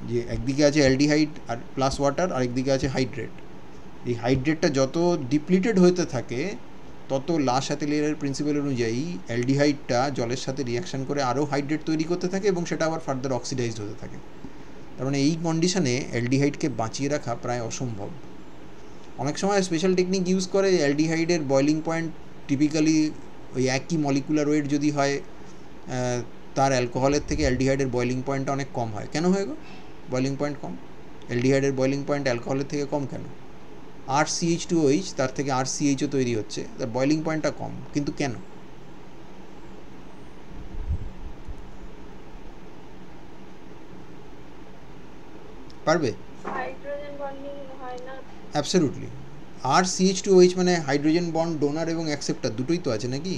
যে একদিকে আছে aldehyde আর plus water, আর একদিকে আছে hydrate, এই হাইড্রেটটা যত ডিপ্লিটেড হতে থাকে তত লা শাতেলিয়ারের প্রিন্সিপাল অনুযায়ী অ্যালডিহাইডটা জলের সাথে রিয়াকশান করে আরও হাইড্রেট তৈরি করতে থাকে এবং সেটা আবার ফার্দার অক্সিডাইজড হতে থাকে। তার মানে এই কন্ডিশনে অ্যালডিহাইডকে বাঁচিয়ে রাখা প্রায় অসম্ভব। অনেক সময় স্পেশাল টেকনিক ইউজ করে অ্যালডিহাইডের বয়লিং পয়েন্ট টিপিক্যালি ওই একই মলিকুলার ওয়েট যদি হয় তার অ্যালকোহলের থেকে অ্যালডিহাইডের বয়লিং পয়েন্টটা অনেক কম হয়। কেন হয় গো বয়লিং পয়েন্ট কম? অ্যালডিহাইডের বয়লিং পয়েন্ট অ্যালকোহলের থেকে কম কেন? RCH2OH তার থেকে RCHও তৈরি হচ্ছে, তার বয়লিং পয়েন্টটা কম, কিন্তু কেন? পারবে? হাইড্রোজেন বন্ডিং হয় না। অ্যাবসলিউটলি। RCH2OH মানে হাইড্রোজেন বন্ড ডোনার এবং অ্যাকসেপ্টার দুটোই তো আছে নাকি?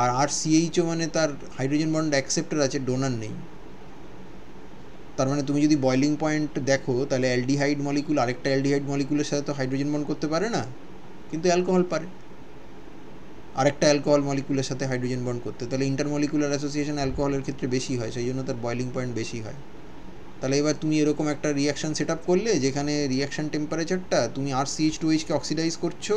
আর RCHও মানে তার হাইড্রোজেন বন্ড অ্যাকসেপ্টার আছে, ডোনার নেই। তার মানে তুমি যদি বয়লিং পয়েন্ট দেখো তাহলে অ্যালডিহাইড মলিকুল আরেকটা অ্যালডিহাইড মলিকুলের সাথে তো হাইড্রোজেন বন্ড করতে পারে না, কিন্তু অ্যালকোহল পারে আরেকটা অ্যালকোহল মলিকুলের সাথে হাইড্রোজেন বন্ড করতে। তাহলে ইন্টারমলিকুলার অ্যাসোসিয়েশন অ্যালকোহলের ক্ষেত্রে বেশি হয়, সেই জন্য তার বয়লিং পয়েন্ট বেশি হয়। তাহলে এবার তুমি এরকম একটা রিয়াকশান সেট আপ করলে যেখানে রিয়াকশান টেম্পারেচারটা তুমি RCH2OH-কে অক্সিডাইজ করছো,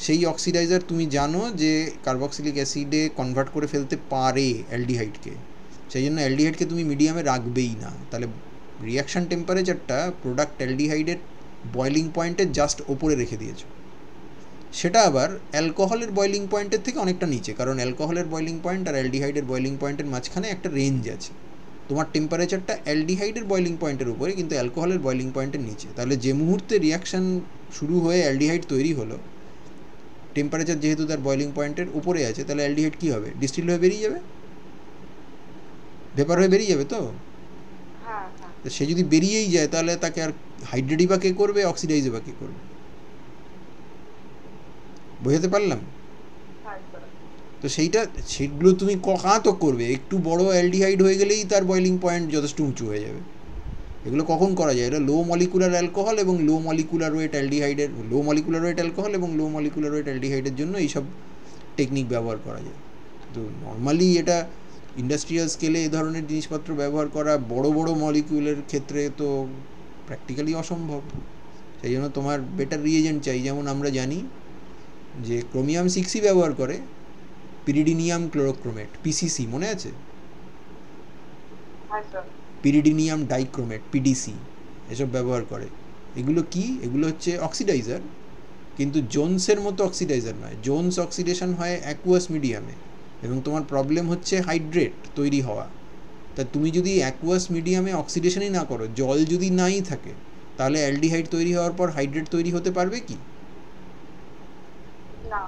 সেই অক্সিডাইজার তুমি জানো যে কার্বক্সিলিক অ্যাসিডে কনভার্ট করে ফেলতে পারে অ্যালডিহাইডকে, সেই জন্য অ্যালডিহাইডকে তুমি মিডিয়ামে রাখবেই না। তাহলে রিয়াকশান টেম্পারেচারটা প্রোডাক্ট অ্যালডিহাইডের বয়লিং পয়েন্টের জাস্ট ওপরে রেখে দিয়েছো, সেটা আবার অ্যালকোহলের বয়লিং পয়েন্টের থেকে অনেকটা নিচে, কারণ অ্যালকোহলের বয়লিং পয়েন্ট আর অ্যালডিহাইডের বয়লিং পয়েন্টের মাঝখানে একটা রেঞ্জ আছে। তোমার টেম্পারেচারটা অ্যালডিহাইডের বয়লিং পয়েন্টের উপরে, কিন্তু অ্যালকোহলের বয়লিং পয়েন্টের নিচে। তাহলে যে মুহূর্তে রিয়াকশান শুরু হয়ে অ্যালডিহাইড তৈরি হলো, টেম্পারেচার যেহেতু তার বয়লিং পয়েন্টের উপরে আছে, তাহলে অ্যালডিহাইড কী হবে? ডিস্টিল হয়ে বেরিয়ে যাবে, ভেপার হয়ে বেরিয়ে যাবে। তো সে যদি বেরিয়েই যায় তাহলে তাকে আর হাইড্রেটই বা কে করবে, অক্সিডাইজই বা কে করবে? বোঝাতে পারলাম? তো সেগুলো তুমি কাঁ তো করবে, একটু বড় অ্যালডিহাইড হয়ে গেলেই তার বয়লিং পয়েন্ট যথেষ্ট উঁচু হয়ে যাবে। এগুলো কখন করা যায়? এটা লো মলিকুলার অ্যালকোহল এবং লো মলিকুলার ওয়েট অ্যালডিহাইডের, লো মলিকুলার ওয়েট অ্যালকোহল এবং লো মলিকুলার ওয়েট অ্যালডিহাইডের জন্য এইসব টেকনিক ব্যবহার করা যায়। তো নর্মালি এটা ইন্ডাস্ট্রিয়াল স্কেলে এ ধরনের জিনিসপত্র ব্যবহার করা বড় বড় মলিকিউলের ক্ষেত্রে তো প্র্যাকটিক্যালি অসম্ভব। সেই জন্য তোমার বেটার রিয়েজেন্ট চাই। যেমন আমরা জানি যে ক্রোমিয়াম 6 ব্যবহার করে পিরিডিনিয়াম ক্লোরোক্রোমেট, PCC মনে আছে? পিরিডিনিয়াম ডাইক্রোমেট, PDC এসব ব্যবহার করে। এগুলো কি? এগুলো হচ্ছে অক্সিডাইজার, কিন্তু জোনসের মতো অক্সিডাইজার নয়। জোনস অক্সিডেশন হয় অ্যাকুয়াস মিডিয়ামে এবং তোমার প্রবলেম হচ্ছে হাইড্রেট তৈরি হওয়া। তা তুমি যদি অ্যাকুয়াস মিডিয়ামে অক্সিডেশনই না করো, জল যদি নাই থাকে, তাহলে অ্যালডিহাইড তৈরি হওয়ার পর হাইড্রেট তৈরি হতে পারবে কি? না।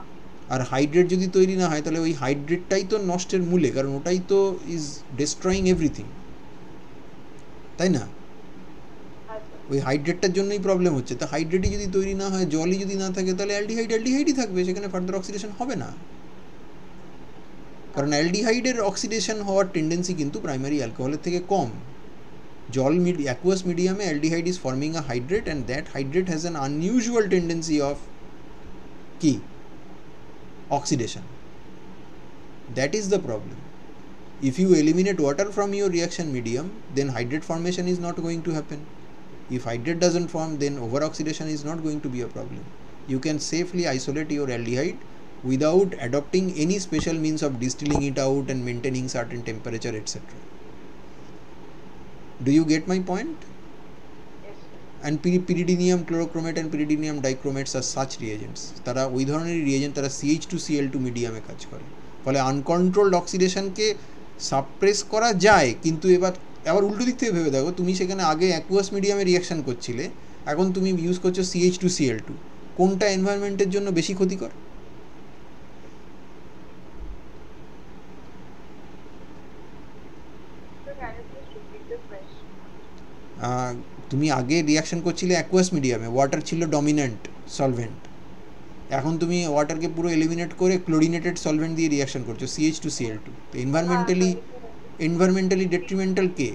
আর হাইড্রেট যদি তৈরি না হয় তাহলে ওই হাইড্রেটটাই তো নষ্টের মূলে, কারণ ওটাই তো ইজ ডিস্ট্রয়িং এভরিথিং, তাই না? ওই হাইড্রেটটার জন্যই প্রবলেম হচ্ছে। তো হাইড্রেটই যদি তৈরি না হয়, জলই যদি না থাকে, তাহলে অ্যালডিহাইডই থাকবে, সেখানে ফার্দার অক্সিডেশন হবে না। কারণ অ্যালডিহাইডের অক্সিডেশন হওয়ার টেন্ডেন্সি কিন্তু প্রাইমারি অ্যালকোহলের থেকে কম। অ্যাকুয়াস মিডিয়ামে aldehyde is forming a hydrate and that hydrate has an unusual tendency of কি? Oxidation. That is the problem. If you eliminate water from your reaction medium, then hydrate formation is not going to happen. If hydrate doesn't form, then overoxidation is not going to be a problem. You can safely isolate your aldehyde without adopting any special means of distilling it out and maintaining certain temperature, etc. Do you get my point? And pyridinium chlorochromate and pyridinium dichromate are such reagents. তারা ওই ধরনের reagent, তারা CH2Cl2 মিডিয়ামে কাজ করে। ফলে uncontrolled অক্সিডেশনকে suppress করা যায়, কিন্তু এবার উল্টো দিক থেকে ভেবে দেখো, তুমি সেখানে আগে অ্যাকুয়াস মিডিয়ামে রিয়াকশান করছিলে, এখন তুমি ইউজ করছো CH2Cl2, কোনটা এনভায়রনমেন্টের জন্য বেশি ক্ষতিকর? তুমি আগে রিয়াকশন করছিলে অ্যাকুয়াস মিডিয়ামে, ওয়াটার ছিল ডমিন্যান্ট সলভেন্ট, এখন তুমি ওয়াটারকে পুরো এলিমিনেট করে ক্লোরিনেটেড সলভেন্ট দিয়ে রিয়াকশন করছো, CH2Cl2। তো এনভায়রনমেন্টালি ডেট্রিমেন্টাল কে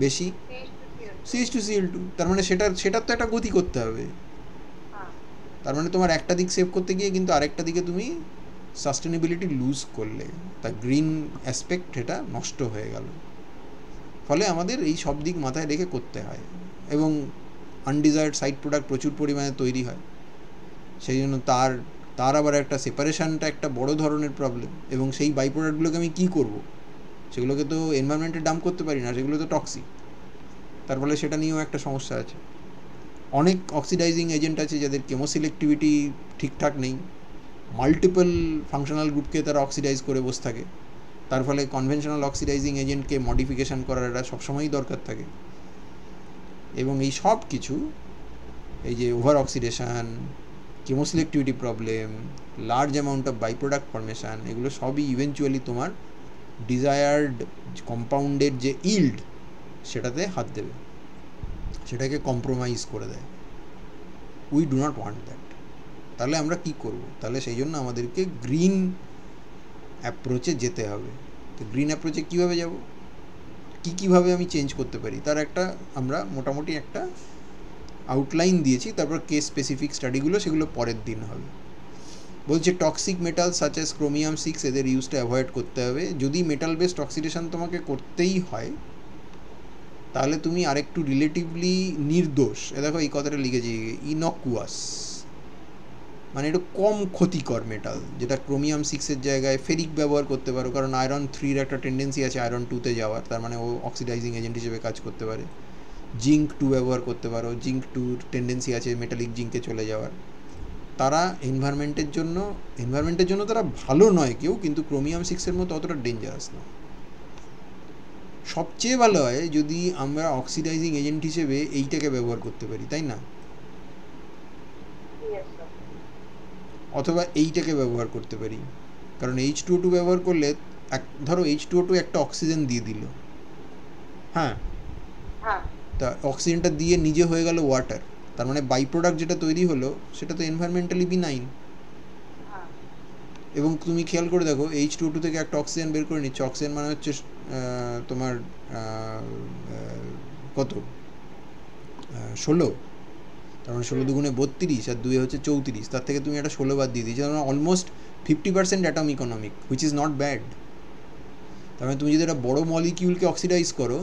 বেশি? CH2Cl2। তার মানে সেটার তো একটা গতি করতে হবে। তার মানে তোমার একটা দিক সেভ করতে গিয়ে কিন্তু আরেকটা দিকে তুমি সাস্টেনেবিলিটি লুজ করলে, তা গ্রিন অ্যাসপেক্ট এটা নষ্ট হয়ে গেল। ফলে আমাদের এই সব দিক মাথায় রেখে করতে হয়, এবং আনডিজায়ার্ড সাইড প্রোডাক্ট প্রচুর পরিমাণে তৈরি হয়, সেই জন্য তার আবার একটা সেপারেশনটা একটা বড় ধরনের প্রবলেম। এবং সেই বাই প্রোডাক্টগুলোকে আমি কী করব? সেগুলোকে তো এনভায়রনমেন্টে ডাম্প করতে পারি না, সেগুলো তো টক্সিক। তার ফলে সেটা নিয়েও একটা সমস্যা আছে। অনেক অক্সিডাইজিং এজেন্ট আছে যাদের কেমোসিলেক্টিভিটি ঠিকঠাক নেই, মাল্টিপল ফাংশনাল গ্রুপকে তারা অক্সিডাইজ করে বসে থাকে। তার ফলে কনভেনশনাল অক্সিডাইজিং এজেন্টকে মডিফিকেশান করার এটা সবসময়ই দরকার থাকে। এবং এই সব কিছু, এই যে over oxidation, chemoselectivity problem, large amount of by product formation, এগুলো সবই ইভেনচুয়ালি তোমার ডিজায়ার্ড কম্পাউন্ডের যে ইল্ড সেটাতে হাত দেবে, সেটাকে কম্প্রোমাইজ করে দেয়। We do not want that. তাহলে আমরা কি করব? তাহলে সেই জন্য আমাদেরকে গ্রিন অ্যাপ্রোচে যেতে হবে। তো গ্রিন অ্যাপ্রোচে কীভাবে যাব, কীভাবে আমি চেঞ্জ করতে পারি, তার একটা আমরা মোটামুটি একটা আউটলাইন দিয়েছি। তারপর কেস স্পেসিফিক স্টাডিগুলো সেগুলো পরের দিন হবে। বলছে toxic metal such as chromium 6 এদের ইউজটা অ্যাভয়েড করতে হবে। যদি মেটাল বেসড অক্সিডেশন তোমাকে করতেই হয়, তাহলে তুমি আরেকটু রিলেটিভলি নির্দোষ, দেখো এই কথাটা লিখেছি, ইনকুয়াস, মানে একটু কম ক্ষতিকর মেটাল, যেটা ক্রোমিয়াম 6-এর জায়গায় ফেরিক ব্যবহার করতে পারো, কারণ আয়রন 3-র একটা টেন্ডেন্সি আছে আয়রন 2-তে যাওয়ার, তার মানে ও অক্সিডাইজিং এজেন্ট হিসেবে কাজ করতে পারে। জিঙ্ক 2 ব্যবহার করতে পারো, জিঙ্ক 2-র টেন্ডেন্সি আছে মেটালিক জিঙ্কে চলে যাওয়ার। তারা এনভায়রনমেন্টের জন্য তারা ভালো নয় কেউ, কিন্তু ক্রোমিয়াম 6-এর মতো অতটা ডেঞ্জারাস নয়। সবচেয়ে ভালো হয় যদি আমরা অক্সিডাইজিং এজেন্ট হিসেবে এইটাকে ব্যবহার করতে পারি, তাই না? অথবা এইটাকে ব্যবহার করতে পারি, কারণ H2O2 ব্যবহার করলে ধরো H2O2 একটা অক্সিজেন দিয়ে দিল, হ্যাঁ, তা অক্সিজেনটা দিয়ে নিজে হয়ে গেল ওয়াটার, তার মানে বাই প্রোডাক্ট যেটা তৈরি হলো সেটা তো এনভায়রনমেন্টালি বিনাইন। এবং তুমি খেয়াল করে দেখো H2O2 থেকে একটা অক্সিজেন বের করে নিচ্ছে, অক্সিজেন মানে হচ্ছে তোমার কত 16, তার মানে 16 দুগুণে 32 আর 2 হচ্ছে 34, তার থেকে তুমি একটা 16 বাদ দিয়ে দিয়েছো, তার almost 50% atom economic, which is not bad. তার মানে তুমি যদি একটা বড়ো মলিকিউলকে অক্সিডাইজ করো,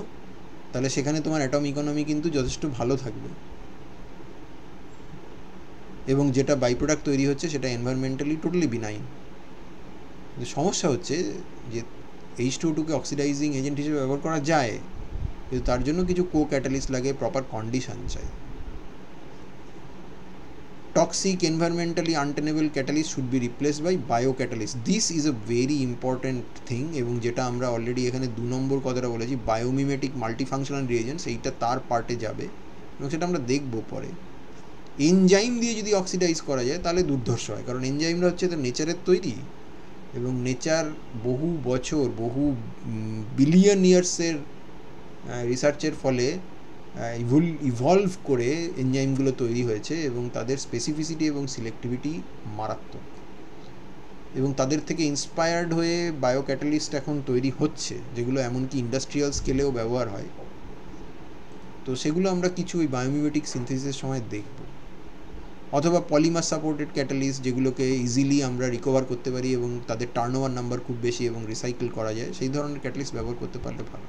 তাহলে সেখানে তোমার অ্যাটম ইকোনমি কিন্তু যথেষ্ট ভালো থাকবে, এবং যেটা বাই প্রোডাক্ট তৈরি হচ্ছে সেটা এনভায়রনমেন্টালি টোটালি বিনাইন। সমস্যা হচ্ছে যে H2O2-কে অক্সিডাইজিং এজেন্ট হিসেবে ব্যবহার করা যায়, কিন্তু তার জন্য কিছু কো ক্যাটালিস্ট লাগে, প্রপার কন্ডিশন চাই। Toxic, environmentally untenable catalyst should be replaced by biocatalyst. This is a very important thing, এবং যেটা আমরা অলরেডি এখানে 2 নম্বর কথাটা বলেছি, বায়োমিমেটিক মাল্টিফাংশনাল রিয়েজেন্টস, এইটা তার পার্টে যাবে এবং সেটা আমরা দেখব পরে। এনজাইম দিয়ে যদি অক্সিডাইজ করা যায় তাহলে দুর্ধর্ষ হয়, কারণ এনজাইমরা হচ্ছে তো নেচারের তৈরি, এবং নেচার বহু বছর, বহু বিলিয়ন ইয়ার্সের রিসার্চের ফলে ইভলভ করে এনজাইমগুলো তৈরি হয়েছে, এবং তাদের স্পেসিফিসিটি এবং সিলেক্টিভিটি মারাত্মক, এবং তাদের থেকে ইন্সপায়ার্ড হয়ে বায়োক্যাটালিস্ট এখন তৈরি হচ্ছে, যেগুলো এমনকি ইন্ডাস্ট্রিয়াল স্কেলেও ব্যবহার হয়। তো সেগুলো আমরা কিছু ওই বায়োমিমেটিক সিনথেসিসের সময় দেখব। অথবা পলিমার সাপোর্টেড ক্যাটালিস্ট, যেগুলোকে ইজিলি আমরা রিকভার করতে পারি এবং তাদের টার্নওভার নাম্বার খুব বেশি এবং রিসাইকেল করা যায়, সেই ধরনের ক্যাটালিস্ট ব্যবহার করতে পারলে ভালো।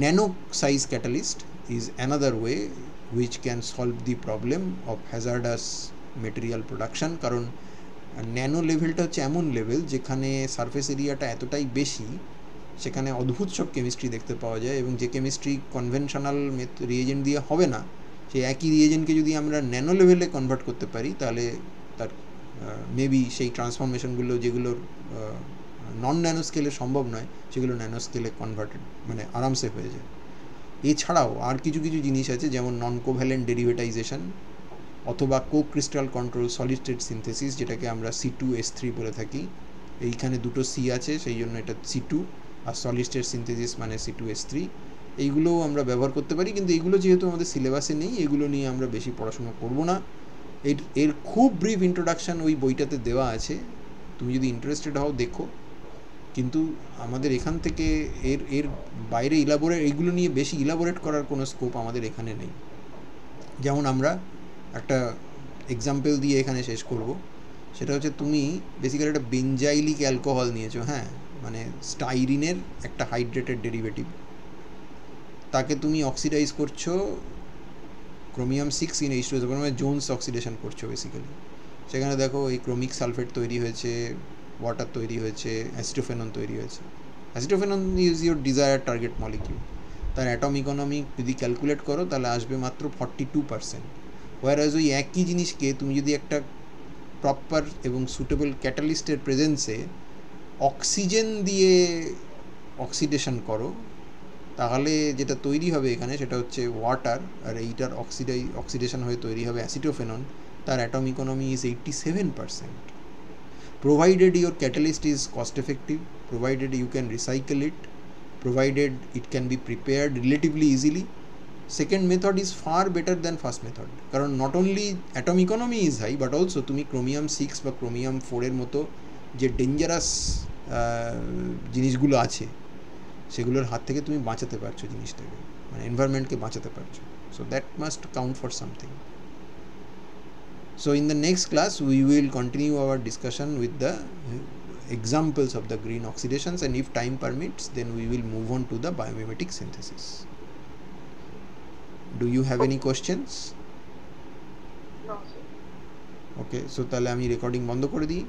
Nano size catalyst is another way which can solve the problem of hazardous material production, কারণ ন্যানো লেভেলটা হচ্ছে এমন লেভেল যেখানে সারফেস এরিয়াটা এতটাই বেশি, সেখানে অদ্ভুত সব কেমিস্ট্রি দেখতে পাওয়া যায়, এবং যে কেমিস্ট্রি কনভেনশনাল রিয়েজেন্ট দিয়ে হবে না, সেই একই রিয়েজেন্টকে যদি আমরা ন্যানো লেভেলে কনভার্ট করতে পারি, তাহলে তার মেবি সেই ট্রান্সফরমেশনগুলো যেগুলোর নন ন্যানো স্কেলে সম্ভব নয়, সেগুলো ন্যানো স্কেলে কনভার্টেড মানে আরামসে হয়ে যায়। এছাড়াও আর কিছু কিছু জিনিস আছে, যেমন নন কোভ্যালেন্ট ডেরিভেটাইজেশন, অথবা co crystal control solid state synthesis, যেটাকে আমরা C2H3 বলে থাকি। এইখানে দুটো C আছে, সেই জন্য এটা C2, আর সলিড স্টেট সিনথেসিস মানে C2H3। এইগুলোও আমরা ব্যবহার করতে পারি, কিন্তু এইগুলো যেহেতু আমাদের সিলেবাসে নেই, এগুলো নিয়ে আমরা বেশি পড়াশোনা করব না। এর খুব ব্রিফ ইন্ট্রোডাকশান ওই বইটাতে দেওয়া আছে, তুমি যদি ইন্টারেস্টেড হও দেখো। কিন্তু আমাদের এখান থেকে এর বাইরে এইগুলো নিয়ে বেশি ইলাবোরেট করার কোনো স্কোপ আমাদের এখানে নেই। যেমন আমরা একটা এক্সাম্পল দিয়ে এখানে শেষ করব, সেটা হচ্ছে তুমি বেসিক্যালি একটা বেঞ্জাইলিক অ্যালকোহল নিয়েছো, হ্যাঁ, মানে স্টাইরিনের একটা হাইড্রেটেড ডেরিভেটিভ, তাকে তুমি অক্সিডাইজ করছো ক্রোমিয়াম 6 ইন H2SO, মানে জোন্স অক্সিডেশন করছো বেসিক্যালি। সেখানে দেখো এই ক্রোমিক সালফেট তৈরি হয়েছে, ওয়াটার তৈরি হয়েছে, অ্যাসিটোফেনন তৈরি হয়েছে। Acetophenone is your desire target molecule. তার অ্যাটম ইকোনমি যদি ক্যালকুলেট করো তাহলে আসবে মাত্র 42%। ওয়ারাজ ওই একই জিনিসকে তুমি যদি একটা প্রপার এবং সুটেবল ক্যাটালিস্টের প্রেজেন্সে অক্সিজেন দিয়ে অক্সিডেশন করো, তাহলে যেটা তৈরি হবে এখানে সেটা হচ্ছে ওয়াটার, আর এইটার অক্সিডেশন হয়ে তৈরি হবে অ্যাসিটোফেনন। তার atom economy is 87%, provided your catalyst is cost effective, provided you can recycle it, provided it can be prepared relatively easily. Second method is far better than first method, কারণ not only atom economy is high but also তুমি chromium 6 বা chromium 4 এর মতো যে dangerous জিনিসগুলো আছে সেগুলোর হাত থেকে তুমি বাঁচাতে পারছো জিনিসটাকে, মানে এনভায়রনমেন্টকে বাঁচাতে পারছো। So that must count for something. So in the next class we will continue our discussion with the examples of the green oxidations, and if time permits then we will move on to the biomimetic synthesis. Do you have any questions? No, sir. Okay, so তাহলে আমি recording বন্ধ করে দিই।